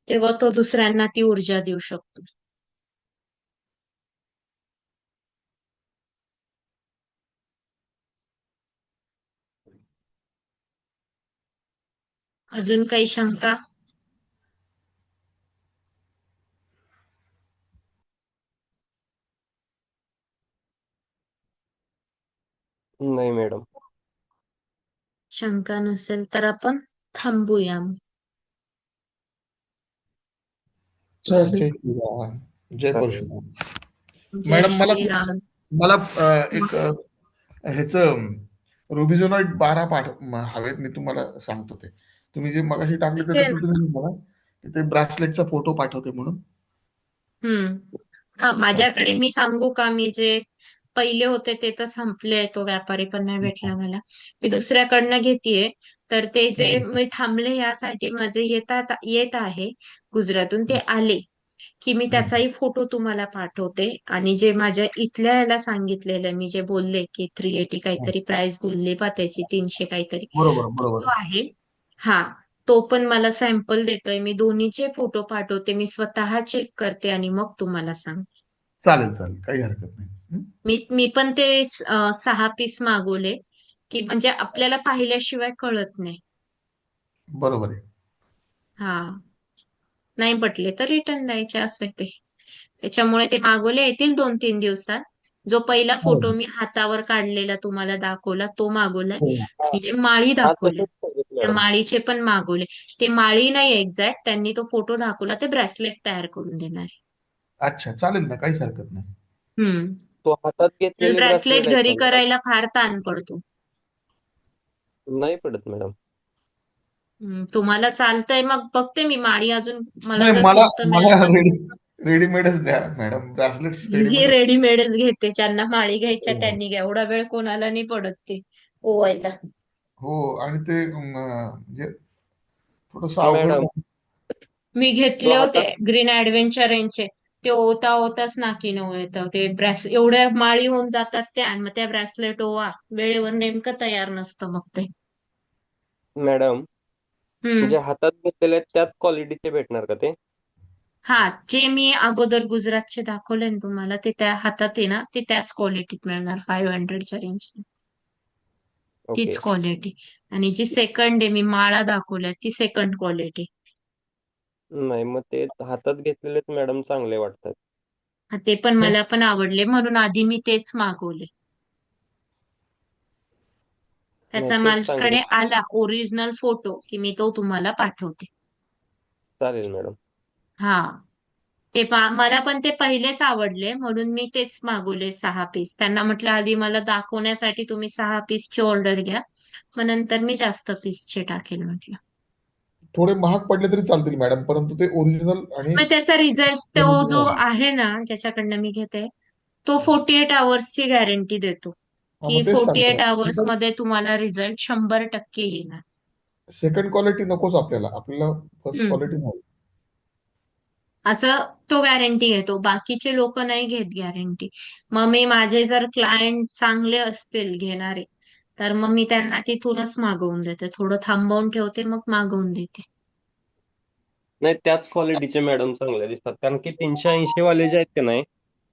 तेव्हा तो दुसऱ्यांना ती ऊर्जा देऊ शकतो. अजून काही शंका? नाही मॅडम. शंका नसेल तर आपण थांबूया. जय श्रीराम, जय चालेल. परशुराम. जय मॅडम श्रीराम. मला एक ह्याच रुबिझोनाइड 12 हवेत. मी तुम्हाला सांगतो ते. तुम्ही जे मगाशी टाकले त्याच्यातलं तुम्ही बघा, ते ब्रासलेटचा फोटो पाठवते म्हणून. हा, माझ्याकडे मी सांगू का, मी जे पहिले होते ते तर संपले, तो व्यापारी पण नाही भेटला मला. मी दुसऱ्याकडनं घेतेय. तर ते जे मी थांबले यासाठी माझे येत आहे गुजरातून, ते आले की मी त्याचाही फोटो तुम्हाला पाठवते. आणि जे माझ्या इथल्या याला सांगितलेलं, मी जे बोलले की 380 काहीतरी प्राइस बोलली पा त्याची, 300 काहीतरी, बरोबर तो बरोबर. जो आहे, हा, तो पण मला सॅम्पल देतोय. मी दोन्हीचे फोटो पाठवते, मी स्वतः चेक करते आणि मग तुम्हाला सांगते. चालेल चालेल, काही हरकत नाही. मी पण ते 6 पीस मागवले, की म्हणजे आपल्याला पाहिल्याशिवाय कळत नाही. बरोबर आहे. हा, नाही पटले तर रिटर्न द्यायचे, असे ते. त्याच्यामुळे ते मागवले, येतील 2-3 दिवसात. जो पहिला फोटो मी हातावर काढलेला तुम्हाला दाखवला, तो मागवलाय. हो. आणि जे माळी हा, दाखवल्या, तसंच सांगितलं त्या मॅडम. माळीचे पण मागवले. ते माळी नाही एक्झॅक्ट, त्यांनी तो फोटो दाखवला, ते ब्रेसलेट तयार करून देणार आहे. अच्छा, चालेल ना, काहीच हरकत नाही. तो हातात घेतलेले ब्रेसलेट ब्रासलेट आहेत घरी का मॅडम? करायला फार ताण पडतो. नाही पडत मॅडम. तुम्हाला चालतंय, मग बघते मी माळी अजून, मला नाही, जर मला स्वस्त मला मिळालं तर. रेडीमेडच द्या मॅडम, ब्रासलेट्स ही रेडीमेडच. रेडीमेडच घेते, ज्यांना माळी घ्यायच्या त्यांनी घ्या, एवढा वेळ कोणाला नाही पडत ते ओवायला. हो, आणि ते म्हणजे थोडस अवघड मॅडम, मी तो घेतले होते हातात ग्रीन ऍडव्हेंचर यांचे, ते ओताच नाकी नऊ येतं ते एवढ्या माळी होऊन जातात त्या, आणि मग त्या ब्रेसलेट ओवा वेळेवर नेमकं तयार नसतं मग ते. मॅडम, हम्म जे हातात घेतलेले आहेत त्याच क्वालिटीचे भेटणार का ते? हा, जे मी अगोदर गुजरातचे दाखवले ना तुम्हाला, ते त्या हातात आहे ना, ते त्याच क्वालिटीत मिळणार, 500च्या रेंजची, तीच ओके. क्वालिटी. आणि जी सेकंड आहे, मी माळा दाखवल्या, ती सेकंड क्वालिटी. नाही, मग ते हातात घेतलेलेच मॅडम चांगले वाटतात. ते पण मला पण आवडले, म्हणून आधी मी तेच मागवले. नाही, त्याचा तेच चांगले. माझ्याकडे आला ओरिजिनल फोटो, की मी तो तुम्हाला पाठवते. चालेल मॅडम. हा, मला पण ते पहिलेच आवडले, म्हणून मी तेच मागवले 6 पीस. त्यांना म्हटलं आधी मला दाखवण्यासाठी तुम्ही 6 पीसची ऑर्डर घ्या, मग नंतर मी जास्त पीसचे टाकेल म्हटलं. थोडे महाग पडले तरी चालतील मॅडम, परंतु ते ओरिजिनल आणि मग त्याचा रिझल्ट, तो जो आहे ना ज्याच्याकडनं मी घेते, तो 48 आवर्सची गॅरंटी देतो, की मग तेच 48 आवर्स सांगतो. मध्ये तुम्हाला रिझल्ट 100% येणार. सेकंड क्वालिटी नकोच आपल्याला, आपल्याला फर्स्ट हम्म क्वालिटी नाही. असं तो गॅरंटी घेतो. बाकीचे लोक नाही घेत गॅरंटी. मग मी माझे जर क्लायंट चांगले असतील घेणारे, तर मग मी त्यांना तिथूनच मागवून देते. थोडं थांबवून ठेवते, मग मागवून देते. नाही, त्याच क्वालिटीचे मॅडम चांगल्या दिसतात, कारण की 380 वाले जे आहेत ते नाही,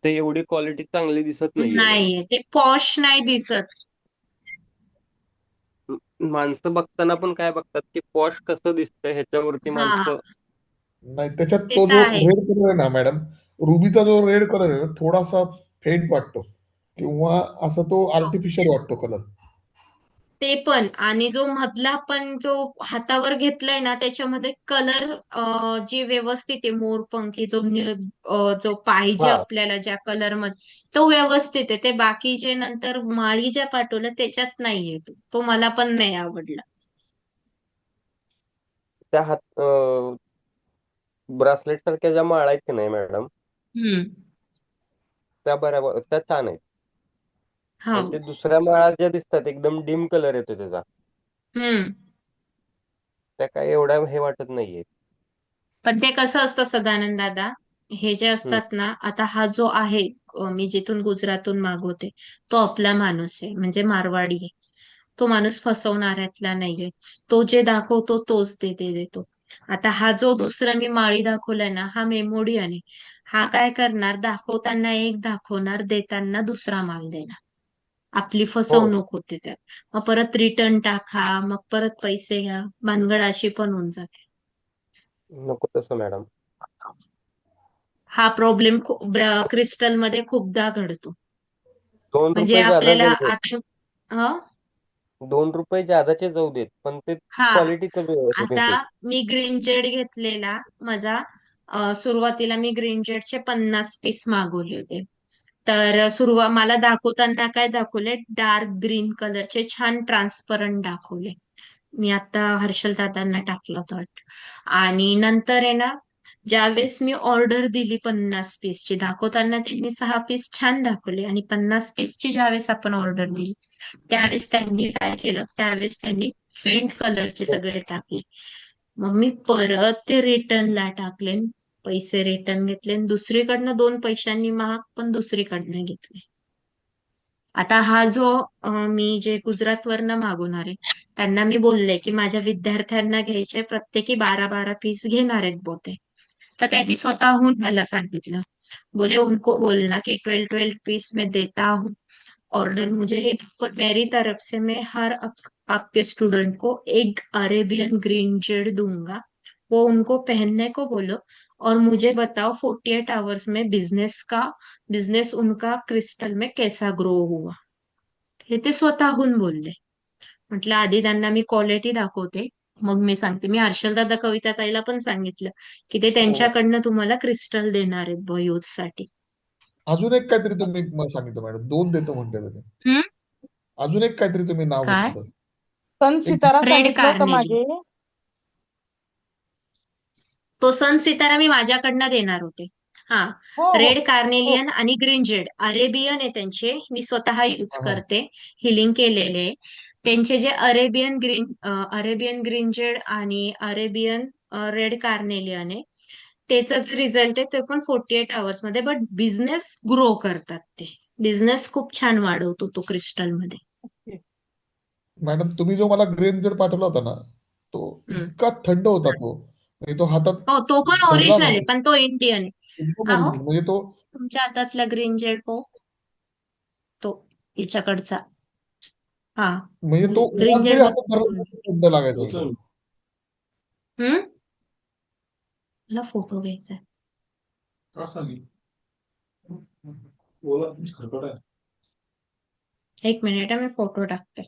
ते एवढी क्वालिटी चांगली दिसत नाहीये मग. नाहीये ते पॉश नाही दिसत. माणसं बघताना पण काय बघतात की पॉश कसं दिसतंय ह्याच्यावरती हा, माणसं. नाही, त्याच्यात ते तो तर जो आहे. रेड कलर आहे ना मॅडम, रुबीचा जो रेड कलर आहे ना, थोडासा फेंट वाटतो किंवा असा तो आर्टिफिशियल वाटतो कलर. ते पण, आणि जो मधला पण जो हातावर घेतलाय ना, त्याच्यामध्ये कलर जी व्यवस्थित आहे, मोरपंखी जो पाहिजे हा, आपल्याला ज्या कलर मध्ये, तो व्यवस्थित आहे. ते बाकी जे नंतर माळी ज्या पाठवल्या त्याच्यात नाहीये. तो मला पण नाही आवडला. त्या हात ब्रासलेट सारख्या ज्या माळा आहेत की नाही मॅडम, हम्म. त्या बऱ्या, त्या छान आहेत. आणि ते हो. दुसऱ्या माळा ज्या दिसतात एकदम डिम कलर येतो त्याचा, हम्म. त्या काय एवढ्या हे वाटत नाहीये. पण ते कसं असतं सदानंद दादा, हे जे हम्म. असतात ना, आता हा जो आहे, मी जिथून गुजरातून मागवते, तो आपला माणूस आहे, म्हणजे मारवाडी आहे. तो माणूस फसवणाऱ्यातला नाहीये. तो जे दाखवतो तोच देतो. आता हा जो दुसरा मी माळी दाखवलाय ना, हा मेमोडियन आहे. हा काय करणार, दाखवताना एक दाखवणार, देताना दुसरा माल देणार. आपली हो, फसवणूक होते त्यात. मग परत रिटर्न टाका, मग परत पैसे घ्या, भानगड अशी पण होऊन जाते. नको तसं मॅडम. हा प्रॉब्लेम क्रिस्टल मध्ये खूपदा घडतो. 2 म्हणजे रुपये ज्यादा आपल्याला जाऊ देत, आता हं? 2 रुपये ज्यादाचे जाऊ देत, पण ते हा, क्वालिटीचं हे आता भेटेल. मी ग्रीन जेड घेतलेला माझा, सुरुवातीला मी ग्रीन जेडचे 50 पीस मागवले होते. तर मला दाखवताना काय दाखवले, डार्क ग्रीन कलरचे छान ट्रान्सपरंट दाखवले. मी आता हर्षल दादांना टाकलं होतं. आणि नंतर आहे ना, ज्यावेळेस मी ऑर्डर दिली 50 पीसची, दाखवताना त्यांनी 6 पीस छान दाखवले, आणि 50 पीसची ज्यावेळेस आपण ऑर्डर दिली, त्यावेळेस त्यांनी काय केलं, त्यावेळेस त्यांनी फेंट कलरचे सगळे टाकले. मग मी परत ते रिटर्नला टाकले, पैसे रिटर्न घेतले, आणि दुसरीकडनं 2 पैशांनी महाग पण दुसरीकडनं घेतले. आता हा जो मी जे गुजरातवरनं मागवणार आहे, त्यांना मी बोलले की माझ्या विद्यार्थ्यांना घ्यायचे, प्रत्येकी 12-12 पीस घेणार आहेत बोते. तर त्यांनी स्वतःहून मला सांगितलं, बोले उनको बोलना कि 12-12 पीस में देता हूँ, ऑर्डर मुझे, मेरी तरफ से मैं हर आपके स्टूडेंट को एक अरेबियन ग्रीन जेड दूंगा, वो उनको पहनने को बोलो, और मुझे बताओ 48 आवर्स में बिजनेस उनका क्रिस्टल में कैसा ग्रो हुआ. हे ते स्वतःहून बोलले. म्हटलं आधी त्यांना मी क्वालिटी दाखवते, मग मी सांगते. मी हर्षलदादा कविता ताईला पण सांगितलं की ते हो. त्यांच्याकडनं तुम्हाला क्रिस्टल देणार आहेत बुवा यूज साठी. अजून एक काहीतरी तुम्ही सांगितलं मॅडम, 2 देतो म्हणते तुम्ही. हम्म. अजून एक काहीतरी तुम्ही नाव काय? घेतलं. सन एक सितारा रेड सांगितलं होतं कार्नेली. मागे. तो सन सितारा मी माझ्याकडनं देणार होते. हा, हो हो रेड हो. कार्नेलियन आणि ग्रीन जेड अरेबियन आहे त्यांचे, मी स्वतः यूज हा, हा. करते, हिलिंग केलेले. त्यांचे जे अरेबियन ग्रीन जेड आणि अरेबियन रेड कार्नेलियन आहे, त्याचा जे रिझल्ट आहे ते पण 48 आवर्स मध्ये, बट बिझनेस ग्रो करतात ते. बिझनेस खूप छान वाढवतो तो क्रिस्टल मध्ये. मॅडम, तुम्ही जो मला ग्रेन जेड पाठवला होता ना, तो हम्म. इतका थंड होता तो, म्हणजे तो हातात हो, तो पण धरला ओरिजिनल ना, आहे, पण तो इंडियन आहे. एकदम अहो, ओरिजिनल, म्हणजे तो तुमच्या हातातला ग्रीन जेड तो हिच्याकडचा. हा, म्हणजे तो ग्रीन उन्हात जरी जेड हातात धरला तरी थंड लागायचा होतं एकदम. ना. हम्म. मला फोटो घ्यायचा आहे. का सांगी बोला तुमची खडबड आहे. 1 मिनिट, मी फोटो टाकते.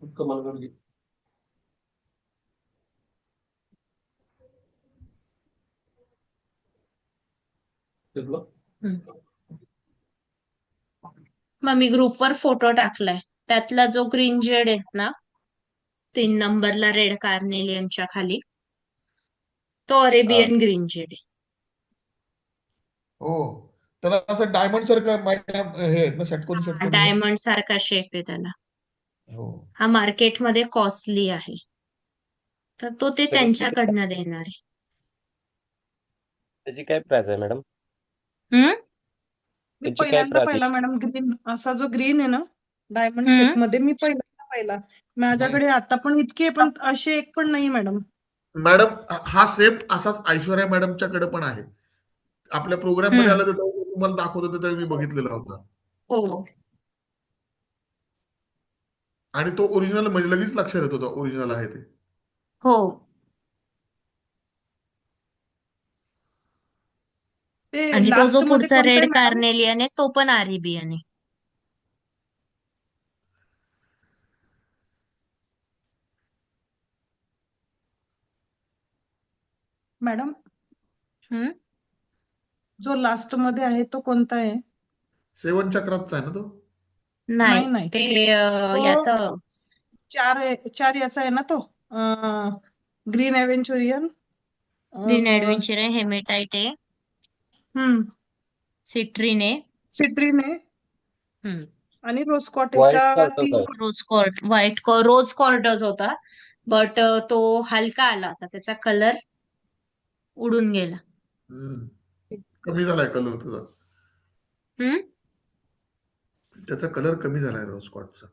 कमाल कर घेतलं. हम्म. मग मी ग्रुपवर फोटो टाकलाय. त्यातला जो ग्रीन जेड आहेत ना, 3 नंबरला रेड कार्नेलियनच्या खाली, तो हा, अरेबियन ग्रीन जेड हो, त्याला असं डायमंड सारखं हे आहेत ना, षटकोनी आहे. षटकोनी आहेत. डायमंड सारखा शेप आहे त्याला. हो. हा मार्केटमध्ये कॉस्टली आहे, तर तो ते त्यांच्याकडनं देणार आहे. त्याची काय प्राइस आहे मॅडम? मी त्याची काय पहिल्यांदा प्राइस पाहिला मॅडम ग्रीन, असा जो ग्रीन आहे ना डायमंड हम्म. शेप मध्ये, मी पहिल्यांदा पाहिला. माझ्याकडे आता पण इतके, पण असे एक पण नाही मॅडम. मॅडम, हा सेम असाच ऐश्वर्या मॅडमच्याकडे पण आहे. आपल्या प्रोग्राम मध्ये आलं तर तुम्हाला दाखवत होतं, तर मी बघितलेला होता. हो. आणि तो ओरिजिनल म्हणजे लगेच लक्षात येत होता ओरिजिनल आहे ते. हो. ते आणि तो जो लास्ट मध्ये पुढचा कोणता रेड आहे मॅडम? कार्नेलियन आहे तो पण अरेबियन आहे. मॅडम, हम्म. जो लास्ट मध्ये आहे तो कोणता आहे? 7 चक्राचा आहे ना तो? नाही, नाही. ते तो याचं 4 याचा आहे ना तो, ग्रीन एव्हेंच्युरियन. ग्रीन ऍडव्हेंचर आहे, हेमेटाइट आहे, सिट्रीन आहे, सिट्रीन आहे आणि रोजकॉट आहे व्हाईट का? कार्टच आहे. रोज कॉर्ड, रोज कॉर्डच होता, बट तो हलका आला होता, त्याचा कलर उडून गेला. हम्म. कमी झालाय कलर त्याचा. हम्म. त्याचा कलर कमी झालाय रोज कॉटचा.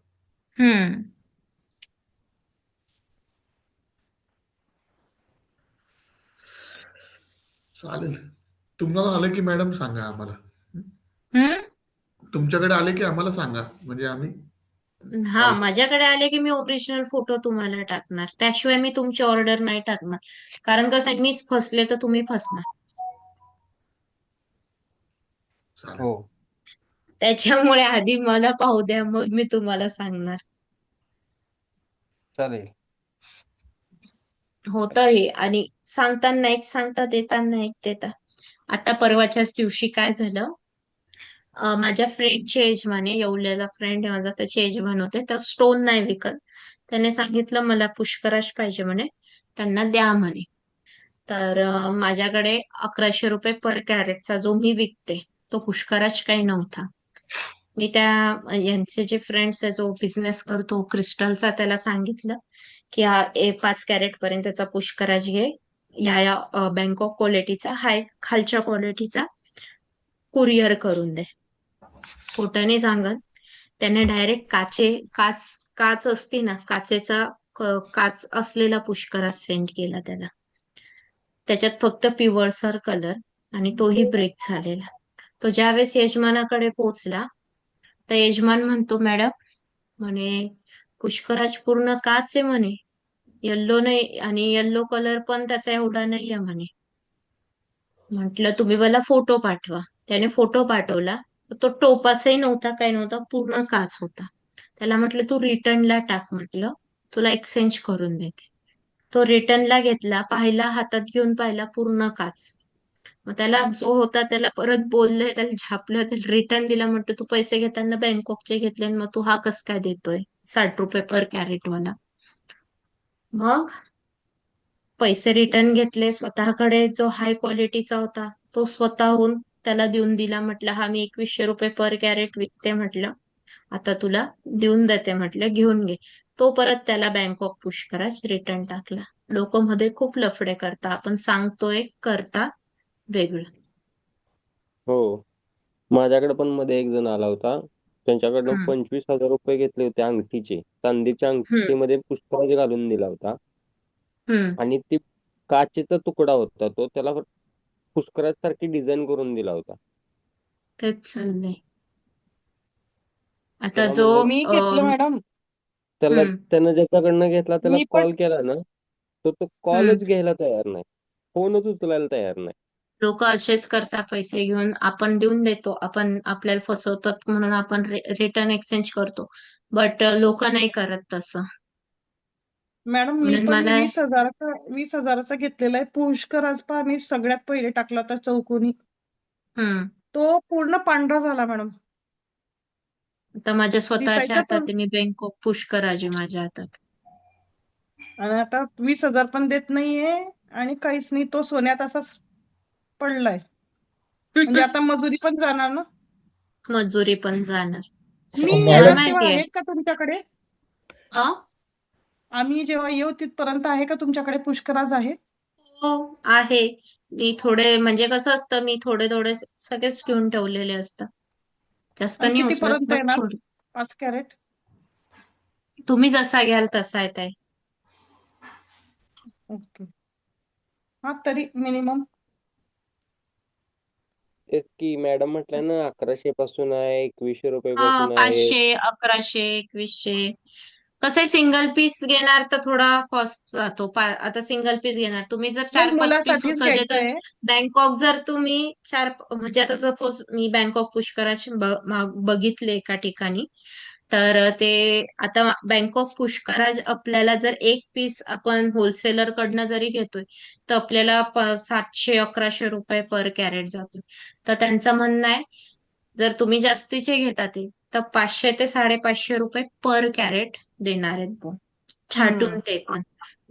हम्म. चालेल. तुम्हाला आलं की मॅडम सांगा आम्हाला. हम्म. तुमच्याकडे आले की आम्हाला सांगा, म्हणजे आम्ही हा, माझ्याकडे आले की मी ओरिजिनल फोटो तुम्हाला टाकणार, त्याशिवाय मी तुमची ऑर्डर नाही टाकणार. कारण कसं आहे, मीच फसले तर तुम्ही फसणार. चालेल. हो. त्याच्यामुळे आधी मला पाहू द्या, मग मी तुम्हाला सांगणार. चालेल. होतं हे, आणि सांगताना एक सांगता, देताना एक देता. आता परवाच्याच दिवशी काय झालं, माझ्या फ्रेंडचे यजमान आहे, येवल्याला फ्रेंड आहे माझा, त्याचे यजमान होते, तर स्टोन नाही विकत. त्याने सांगितलं मला पुष्कराज पाहिजे म्हणे, त्यांना द्या म्हणे. तर माझ्याकडे 1100 रुपये पर कॅरेटचा जो मी विकते, तो पुष्कराज काही नव्हता. मी त्या यांचे जे फ्रेंड्स आहे, जो बिझनेस करतो क्रिस्टलचा, त्याला सांगितलं की हा 5 कॅरेट पर्यंतचा पुष्कराज घे, या बँकॉक क्वालिटीचा, हाय खालच्या क्वालिटीचा कुरिअर करून दे. खोटं नाही सांगत, त्याने डायरेक्ट काच असते ना, काचेचा काच असलेला पुष्कराज सेंड केला त्याला. त्याच्यात फक्त पिवळसर कलर, आणि तोही ब्रेक झालेला. तो ज्यावेळेस यजमानाकडे पोहोचला, तर यजमान म्हणतो, मॅडम म्हणे पुष्कराज पूर्ण काच आहे म्हणे, येल्लो नाही, आणि येल्लो कलर पण त्याचा एवढा नाहीये म्हणे. म्हटलं तुम्ही मला फोटो पाठवा. त्याने फोटो पाठवला, तो टोपासही नव्हता, काही नव्हता, पूर्ण काच होता. त्याला म्हटलं तू रिटर्नला टाक, म्हटलं तुला एक्सचेंज करून देते. तो रिटर्नला घेतला, पाहिला, हातात घेऊन पाहिला, पूर्ण काच. मग त्याला जो होता त्याला परत बोलले, त्याला झापलं, त्याला रिटर्न दिला. म्हटलं तू पैसे घेताना बँकॉकचे घेतले, मग तू हा कस काय देतोय 60 रुपये पर कॅरेट वाला. मग पैसे रिटर्न घेतले, स्वतःकडे जो हाय क्वालिटीचा होता तो स्वतःहून त्याला देऊन दिला. म्हटलं हा मी 2100 रुपये पर कॅरेट विकते, म्हटलं आता तुला देऊन देते, म्हटलं घेऊन घे. तो परत त्याला बँकॉक पुष्कराज रिटर्न टाकला. लोक मध्ये खूप लफडे करता, आपण सांगतोय करता वेगळं. हो. माझ्याकडे पण मध्ये एक जण आला होता. त्यांच्याकडनं हम्म. 25,000 रुपये घेतले होते अंगठीचे. चांदीच्या हम्म. अंगठीमध्ये पुष्कराज घालून दिला होता. हम्म. आणि ती काचेचा तुकडा होता, तो त्याला पुष्कराज सारखी डिझाईन करून दिला होता. तेच चाललंय आता. त्याला जो म्हणलं मी घेतलं मॅडम. त्यानं ज्याच्याकडनं घेतला त्याला मी पण कॉल केला ना, तो कॉलच घ्यायला तयार नाही, फोनच उचलायला तयार नाही. लोक असेच करतात, पैसे घेऊन आपण देऊन देतो, आपण आपल्याला फसवतात म्हणून आपण रिटर्न एक्सचेंज करतो, बट लोक नाही करत तसं. मॅडम मी म्हणून पण मला 20,000चा घेतलेला आहे पुष्कराज. पहा, मी सगळ्यात पहिले टाकला होता चौकोनी, तो पूर्ण पांढरा झाला मॅडम. आता माझ्या स्वतःच्या दिसायचा हातात तो, आहे, मी बँकॉक पुष्कराज आहे माझ्या हातात. आणि आता 20,000 पण देत नाहीये आणि काहीच नाही, तो सोन्यात असाच पडलाय. म्हणजे आता मजुरी पण जाणार ना. मजुरी पण जाणार. मी मला मॅडम, येणार तेव्हा माहितीये, आहेत का तुमच्याकडे? अ? आम्ही जेव्हा येऊ तिथपर्यंत आहे का तुमच्याकडे पुष्कराज आहे? हो आहे. मी थोडे म्हणजे कसं असतं, मी थोडे थोडे सगळेच घेऊन ठेवलेले असतात. जास्त आणि नाही उचलत, कितीपर्यंत बट येणार थोडे. 5 कॅरेट? तुम्ही जसा घ्याल तसा येत आहे. ओके. हा तरी मिनिमम तेच की मॅडम म्हटलं ना 1100 पासून आहे, 2100 रुपये हा, पासून आहे. 500, 1100, 2100. कसं आहे, सिंगल पीस घेणार तर थोडा कॉस्ट जातो. आता सिंगल पीस घेणार तुम्ही, जर नाही 4-5 पीस मुलासाठीच उचलले तर घ्यायचंय. बँकॉक, जर तुम्ही म्हणजे आता सपोज मी बँकॉक पुष्कराचे बघितले एका ठिकाणी, तर ते आता बँकॉक पुष्कराज आपल्याला जर एक पीस आपण होलसेलर कडनं जरी घेतोय, तर आपल्याला 700-1100 रुपये पर कॅरेट जातो. तर त्यांचं म्हणणं आहे, जर तुम्ही जास्तीचे घेता ते, तर 500 ते 550 रुपये पर कॅरेट देणार आहेत बुवा. छाटून ते पण.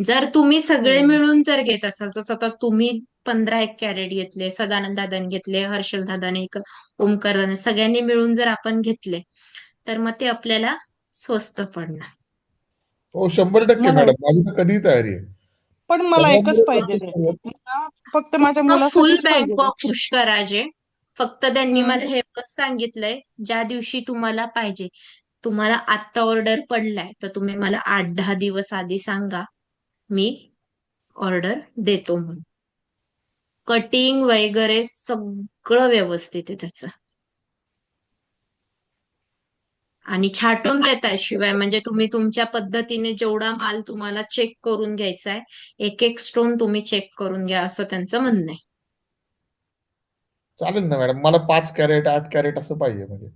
जर तुम्ही सगळे मिळून जर घेत असाल, जसं आता तुम्ही 15 कॅरेट घेतले, सदानंद दादाने घेतले, हर्षल दादाने, ओमकार दादाने, सगळ्यांनी मिळून जर आपण घेतले, तर मग ते आपल्याला स्वस्त पडणार. हो 100% मला मॅडम, माझी तर कधीही तयारी आहे. पण मला एकच सगळ्यांकडे पाहिजे practice ते. करूयात. मला फक्त माझ्या मग फुल मुलासाठीच पाहिजे ते. बँकॉक पुष्कराजे. फक्त त्यांनी हम्म. मला हे पण सांगितलंय, ज्या दिवशी तुम्हाला पाहिजे, तुम्हाला आत्ता ऑर्डर पडलाय, तर तुम्ही मला 8-10 दिवस आधी सांगा, मी ऑर्डर देतो म्हणून. कटिंग वगैरे सगळं व्यवस्थित आहे त्याचं. आणि छाटून देताय शिवाय, म्हणजे तुम्ही तुमच्या पद्धतीने जेवढा माल तुम्हाला चेक करून घ्यायचा आहे, एक एक स्टोन तुम्ही चेक करून घ्या, असं त्यांचं म्हणणं आहे. चालेल ना मॅडम, मला 5 कॅरेट 8 कॅरेट असं पाहिजे म्हणजे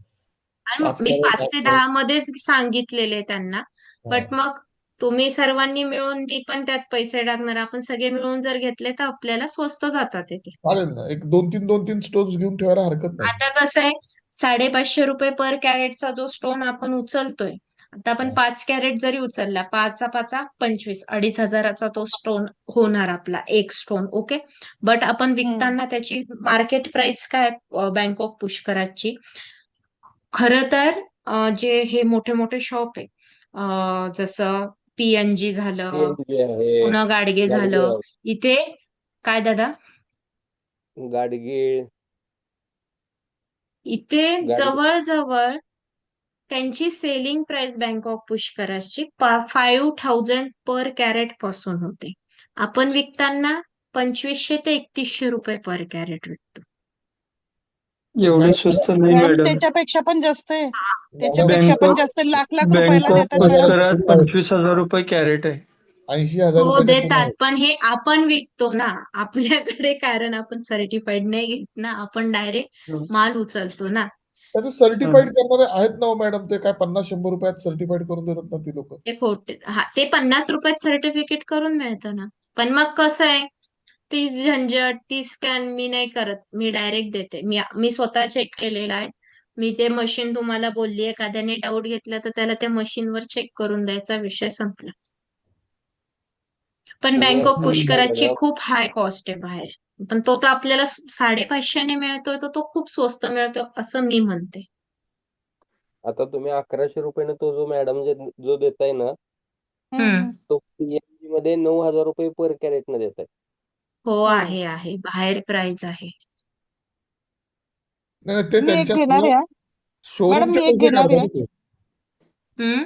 आणि 5 मी कॅरेट 5 8 ते कॅरेट. 10 मध्येच सांगितलेले त्यांना. बट हा. मग तुम्ही सर्वांनी मिळून, मी पण त्यात पैसे टाकणार, आपण सगळे मिळून जर घेतले तर आपल्याला स्वस्त जातात ते. चालेल ना, एक 2-3 स्टोन्स घेऊन ठेवायला हरकत नाही. आता कसं आहे, 550 रुपये पर कॅरेटचा जो स्टोन आपण उचलतोय, आता आपण 5 कॅरेट जरी उचलला, 5 25, 2500चा तो स्टोन होणार आपला एक स्टोन. ओके. बट आपण विकताना त्याची मार्केट प्राइस काय बँकॉक पुष्कराजची, खरं तर जे हे मोठे मोठे शॉप आहे, जसं PNG झालं, PNG आहे, पुन्हा गाडगे गाडगीळ झालं, इथे काय दादा, गाडगीळ इथे गाडगीळ जवळजवळ त्यांची सेलिंग प्राइस बँकॉक पुष्कराजची 5000 पर कॅरेट पासून होते. आपण विकताना 2500 ते 3100 रुपये पर कॅरेट विकतो. एवढे स्वस्त नाही मॅडम मॅडम. त्याच्यापेक्षा पण जास्त आहे. त्याच्यापेक्षा पण बँकॉक जास्त, लाख लाख रुपयाला बँकॉक देतात मॅडम. पुष्करात 25,000 रुपये कॅरेट आहे. 80,000 हो रुपयाच्या पुढे देतात, आहे. पण हे आपण विकतो ना आपल्याकडे, कारण आपण सर्टिफाईड नाही घेत ना, आपण डायरेक्ट माल उचलतो ना. त्याचं सर्टिफाईड करणारे आहेत ना हो मॅडम, ते काय 50-100 रुपयात सर्टिफाईड करून देतात ना ती लोक. ते खोटे, ते 50 रुपयात सर्टिफिकेट करून मिळतं ना. पण मग कसं आहे, ती झंझट, ती स्कॅन मी नाही करत, मी डायरेक्ट देते. मी स्वतः चेक केलेला आहे. मी ते मशीन तुम्हाला बोलली, एखाद्याने डाऊट घेतला तर त्याला त्या मशीनवर चेक करून द्यायचा, विषय संपला. पण तुम्ही बँकॉक असं पुष्कराची मॅडम, खूप हाय कॉस्ट आहे बाहेर. पण तो तर आपल्याला 550 मिळतोय, तर तो खूप स्वस्त मिळतो असं मी म्हणते. आता तुम्ही 1100 रुपयाने तो जो मॅडम जो देताय ना, हम्म. तो PNG मध्ये 9,000 रुपये पर कॅरेट न देताय. हो, आहे बाहेर प्राइस आहे. नाही नाही, ते मी एक त्यांच्या घेणार आहे हा. मॅडम शोरूमचे मी एक पैसे घेणार काढतात आहे. ना ते. हम्म.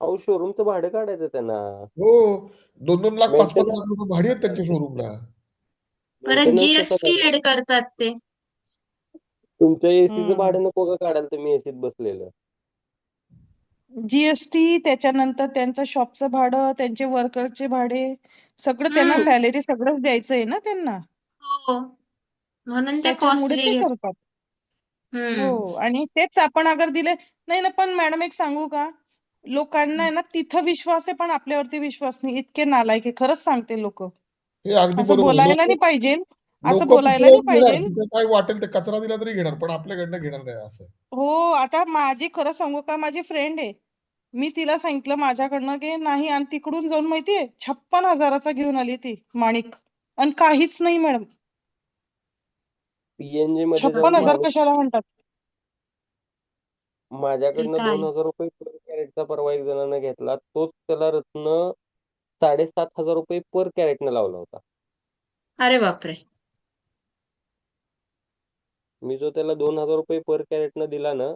अहो शोरूमचं भाडं काढायचं त्यांना. हो 2-2 लाख 5-5 मेंटेनन्स लाख रुपये भाडी आहेत त्यांच्या शोरूमला. परत मेंटेनन्स कसा GST करणार? ऍड करतात ते. तुमच्या एसीचं भाडं नको का काढायला तुम्ही एसीत बसलेलं? GST, त्याच्यानंतर त्यांचं शॉपचं भाडं, त्यांचे वर्करचे भाडे, सगळं त्यांना हम्म. सॅलरी सगळंच द्यायचं आहे ना त्यांना. हो, म्हणून ते त्याच्यामुळे कॉस्टली ते घेत. करतात. हम्म. हो, आणि तेच आपण अगर दिले नाही ना. पण मॅडम एक सांगू का, लोकांना आहे ना तिथं विश्वास आहे, पण आपल्यावरती विश्वास नाही. इतके नालायक आहे, खरंच सांगते लोक. हे अगदी असं बरोबर आहे. बोलायला नाही पाहिजे, असं लोक बोलायला कुठे नाही घेणार, पाहिजे. तिथे काय वाटेल ते कचरा दिला तरी घेणार, पण आपल्याकडनं घेणार नाही असं. हो, आता माझी खरं सांगू का, माझी फ्रेंड आहे. मी तिला सांगितलं माझ्याकडनं की नाही, आणि तिकडून जाऊन माहितीये 56,000चा घेऊन आली ती माणिक, आणि काहीच नाही मॅडम. PNG मध्ये जाऊन 56,000 माणिक कशाला म्हणतात? माझ्याकडनं काय 2,000 रुपये पर कॅरेटचा परवा एक जणांना घेतला. तोच त्याला रत्न 7,500 रुपये पर कॅरेटनं लावला होता. अरे बापरे. मी जो त्याला 2,000 रुपये पर कॅरेटनं दिला ना,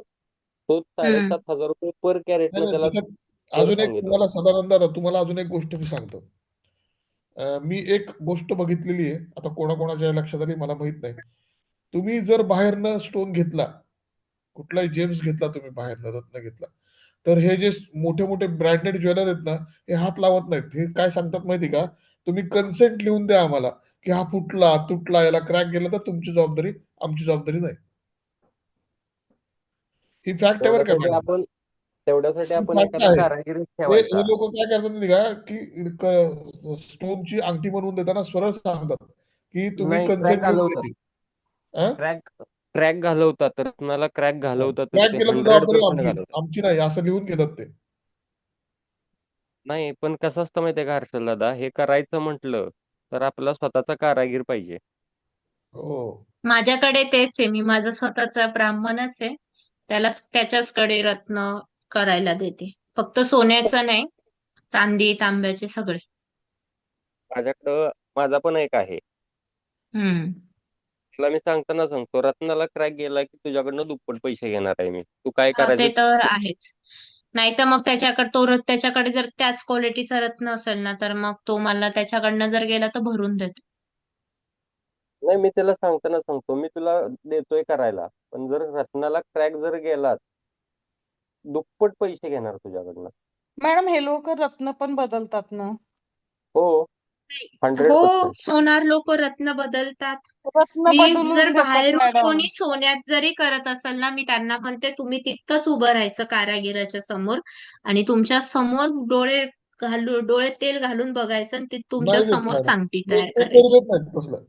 तोच हम्म 7,500 रुपये पर नाही कॅरेटनं नाही, त्याला त्याच्यात दर अजून एक सांगितला. तुम्हाला सदानंद दादा, तुम्हाला अजून एक गोष्ट मी सांगतो. मी एक गोष्ट बघितलेली आहे, आता कोणाकोणाच्या लक्षात आली मला माहित नाही. तुम्ही जर बाहेरनं स्टोन घेतला, कुठलाही जेम्स घेतला तुम्ही बाहेरनं, रत्न घेतला, तर हे जे मोठे मोठे ब्रँडेड ज्वेलर आहेत ना, हे हात लावत नाहीत. हे काय सांगतात माहिती का, तुम्ही कन्सेंट लिहून द्या आम्हाला, की हा फुटला तुटला याला क्रॅक गेला तर तुमची जबाबदारी, आमची जबाबदारी नाही. ही फॅक्ट आहे बरं का तेवढ्यासाठी मॅडम, आपण तेवढ्यासाठी ही आपण फॅक्ट एखादा आहे. कारागीर हे ठेवायचा. लोक काय करतात माहिती का, की स्टोनची अंगठी बनवून देताना सरळ सांगतात की तुम्ही नाही, क्रॅक कन्सेंट लिहून घालवतात. द्यायची. हा? क्रॅक क्रॅक घालवतात. रत्नाला क्रॅक घालवतातच क्रॅक ते. गेला तर जबाबदारी 100% आमची घालवतात. आमची नाही, असं लिहून घेतात ते. नाही, पण कसं असतं माहितीये का हर्षल दादा, हे करायचं म्हटलं तर आपला स्वतःचा कारागीर पाहिजे. हो. माझ्याकडे तेच आहे. मी माझा स्वतःचा ब्राह्मणच आहे. त्याच्याचकडे रत्न करायला देते. फक्त सोन्याचं नाही, चांदी, तांब्याचे सगळे. माझ्याकडं माझा पण एक आहे. हम्म. तुला मी सांगताना सांगतो, रत्नाला क्रॅक गेला की तुझ्याकडनं दुप्पट पैसे घेणार आहे मी. तू काय हा, ते करायचं तर आहेच. नाही तर मग त्याच्याकडे जर त्याच क्वालिटीचा रत्न असेल ना, तर मग तो मला त्याच्याकडनं जर गेला तर भरून देतो. नाही, मी त्याला सांगताना सांगतो, मी तुला देतोय करायला, पण जर रत्नाला क्रॅक जर गेला दुप्पट पैसे घेणार तुझ्याकडनं. मॅडम हे लोक रत्न पण बदलतात ना. हो, हो, 100%. सोनार लोक रत्न बदलतात. रत्न मी जर बदलून देतात बाहेरून मॅडम. कोणी सोन्यात जरी करत असेल ना, मी त्यांना म्हणते तुम्ही तितकंच उभं राहायचं कारागिराच्या समोर आणि तुमच्या समोर डोळे तेल घालून बघायचं आणि ते तुमच्या नाही देत समोर मॅडम, चांगटी ते तयार ते करू करायची. देत नाहीत तसलं.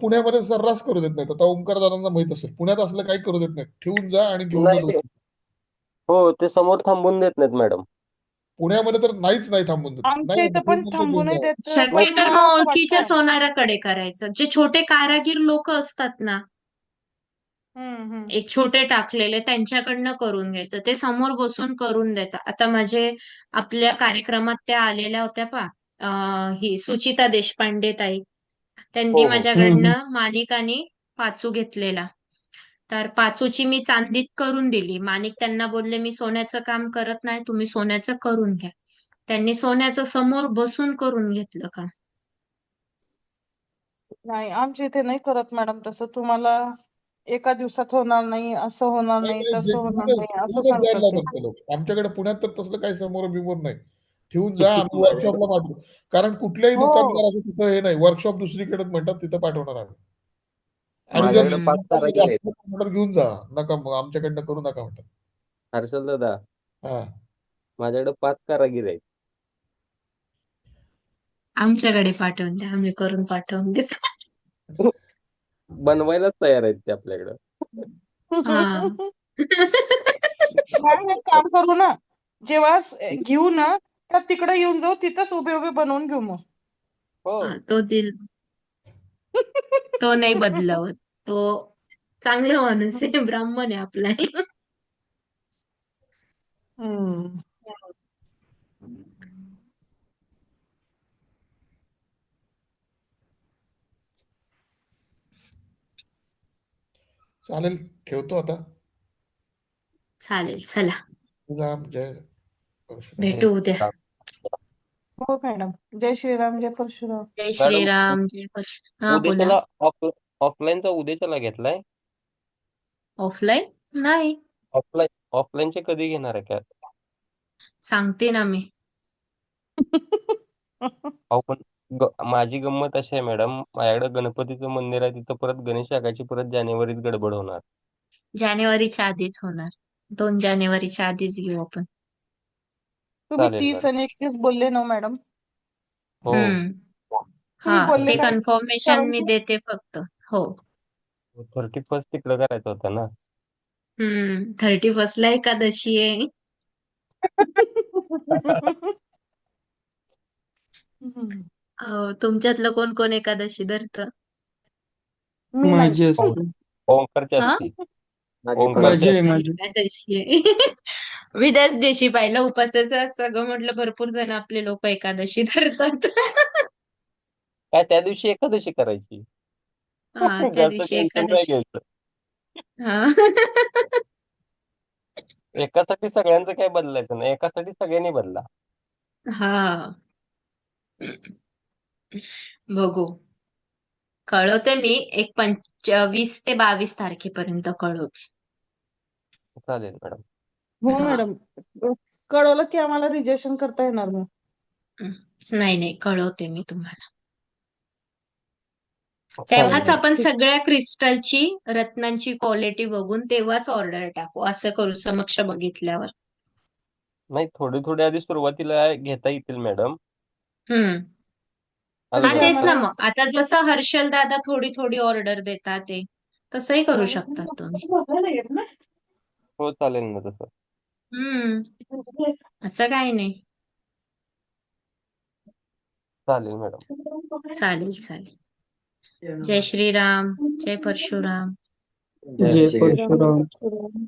पुण्यामध्ये सर्रास करू देत नाहीत. आता ओंकार दादांना माहित असेल, पुण्यात असलं काही करू देत नाहीत. ठेवून जा आणि घेऊन जा नाही ते, दुसरं. हो, ते समोर थांबून देत नाहीत मॅडम. पुण्यामध्ये तर नाहीच नाही थांबून देत. आमच्या नाही इथं घेऊन पण जा, घेऊन थांबूनही जा. देत नाही, पण शक्यतो मला मग असं ओळखीच्या वाटतं. सोनाराकडे करायचं. जे छोटे कारागीर लोक असतात ना, हम्म. एक छोटे टाकलेले त्यांच्याकडनं करून घ्यायचं. ते समोर बसून करून देतात. आता आपल्या कार्यक्रमात त्या आलेल्या होत्या ही सुचिता देशपांडे ताई. त्यांनी हो हो. माझ्याकडनं माणिक आणि पाचू घेतलेला. तर पाचूची मी चांदीत करून दिली. माणिक त्यांना बोलले मी सोन्याचं काम करत नाही, तुम्ही सोन्याचं करून घ्या. त्यांनी सोन्याचं समोर बसून करून घेतलं काम. नाही, आमच्या इथे नाही करत मॅडम तसं. तुम्हाला एका दिवसात होणार नाही, असं होणार नाही नाही, नाही, जे तसं होणार नाही, असं ठेवूनच द्यायला सांगतात ते. लागतात ते लोक. आमच्याकडे पुण्यात तर तसलं काही समोर बिमोर नाही. ठेवून जा, आम्ही वर्कशॉपला पाठवू. कारण कुठल्याही हो. दुकानदाराचं तिथं हे नाही, वर्कशॉप दुसरीकडे म्हणतात तिथं पाठवणार आम्ही. आणि जर माझ्याकडे हम्म. 5 कारागीर आहेत. जास्त म्हणतात घेऊन जा, नका मग आमच्याकडनं करू नका म्हणतात. हर्षल दादा, हा. माझ्याकडे 5 कारागीर आहेत. आमच्याकडे पाठवून द्या, आम्ही करून पाठवून देतो. बनवायलाच तयार आहेत ते आपल्याकडं. हा. मॅडम एक काम करू ना, जेव्हा घेऊ ना तर तिकडे येऊन जाऊ, तिथंच उभे उभे बनवून घेऊ मग. हो, हा, तो नाही बदलवत. तो चांगला माणूस आहे, ब्राह्मण आहे आपला. हम्म. चालेल, ठेवतो आता. चालेल, चला राम जय परशुराम. जय भेटू उद्या. श्रीराम. हो मॅडम. जय श्रीराम, जय परशुराम. जय मॅडम, श्रीराम, जय हा, बोला. उद्याच्याला ऑफलाईनचा उद्याच्याला घेतलाय. ऑफलाईन नाही, ऑफलाईनचे कधी घेणार आहे काय? सांगते ना मी. अहो पण माझी गंमत अशी आहे मॅडम, माझ्याकडे गणपतीचं मंदिर आहे, तिथं परत गणेश यागाची परत जानेवारीत गडबड होणार. जानेवारीच्या आधीच होणार. 2 जानेवारीच्या आधीच घेऊ आपण. तुम्ही चालेल 30 मॅडम. आणि 31 बोलले ना मॅडम. हो. हा, तुम्ही बोलले ते काय कन्फर्मेशन मी करायचे? देते फक्त. हो. 31 तिकडं करायचं होतं ना. 31 ला एकादशी आहे. हम्म. तुमच्यातलं कोण कोण एकादशी धरतं? मी नाही. माझी ओं- असते. ओंकारची हा? असते. माझी ओंकार खरंच माझी आहे माझी. त्या दिवशी मी त्याच दिवशी पाहिलं उपासाचं सगळं म्हटलं भरपूर जण आपले लोक एकादशी धरतात. काय त्या दिवशी एकादशी करायची. हा त्या जास्त दिवशी टेन्शन नाही एकादशी. घ्यायचं. हा एकासाठी सगळ्यांचं काय बदलायचं नाही, एकासाठी सगळ्यांनी बदला. हा बघू कळवते मी एक 20 ते 22 तारखेपर्यंत कळवते. चालेल मॅडम. हो हा मॅडम. कळवलं की आम्हाला रिजेक्शन करता येणार नाही. नाही नाही कळवते मी तुम्हाला. चालेल तेव्हाच मॅडम. आपण सगळ्या क्रिस्टलची रत्नांची क्वालिटी बघून तेव्हाच ऑर्डर टाकू असं करू समक्ष बघितल्यावर. नाही, थोडे थोडे आधी सुरुवातीला घेता येतील मॅडम. हम्म आलं हा का तेच ना लक्षात? मग आता जसं हर्षल दादा थोडी थोडी ऑर्डर देतात ते तसंही करू शकतात तुम्ही. हो चालेल ना तसं. असं काही नाही. चालेल मॅडम. चालेल चालेल. जय श्रीराम जय परशुराम. जय जय श्री परशुराम. श्रीराम.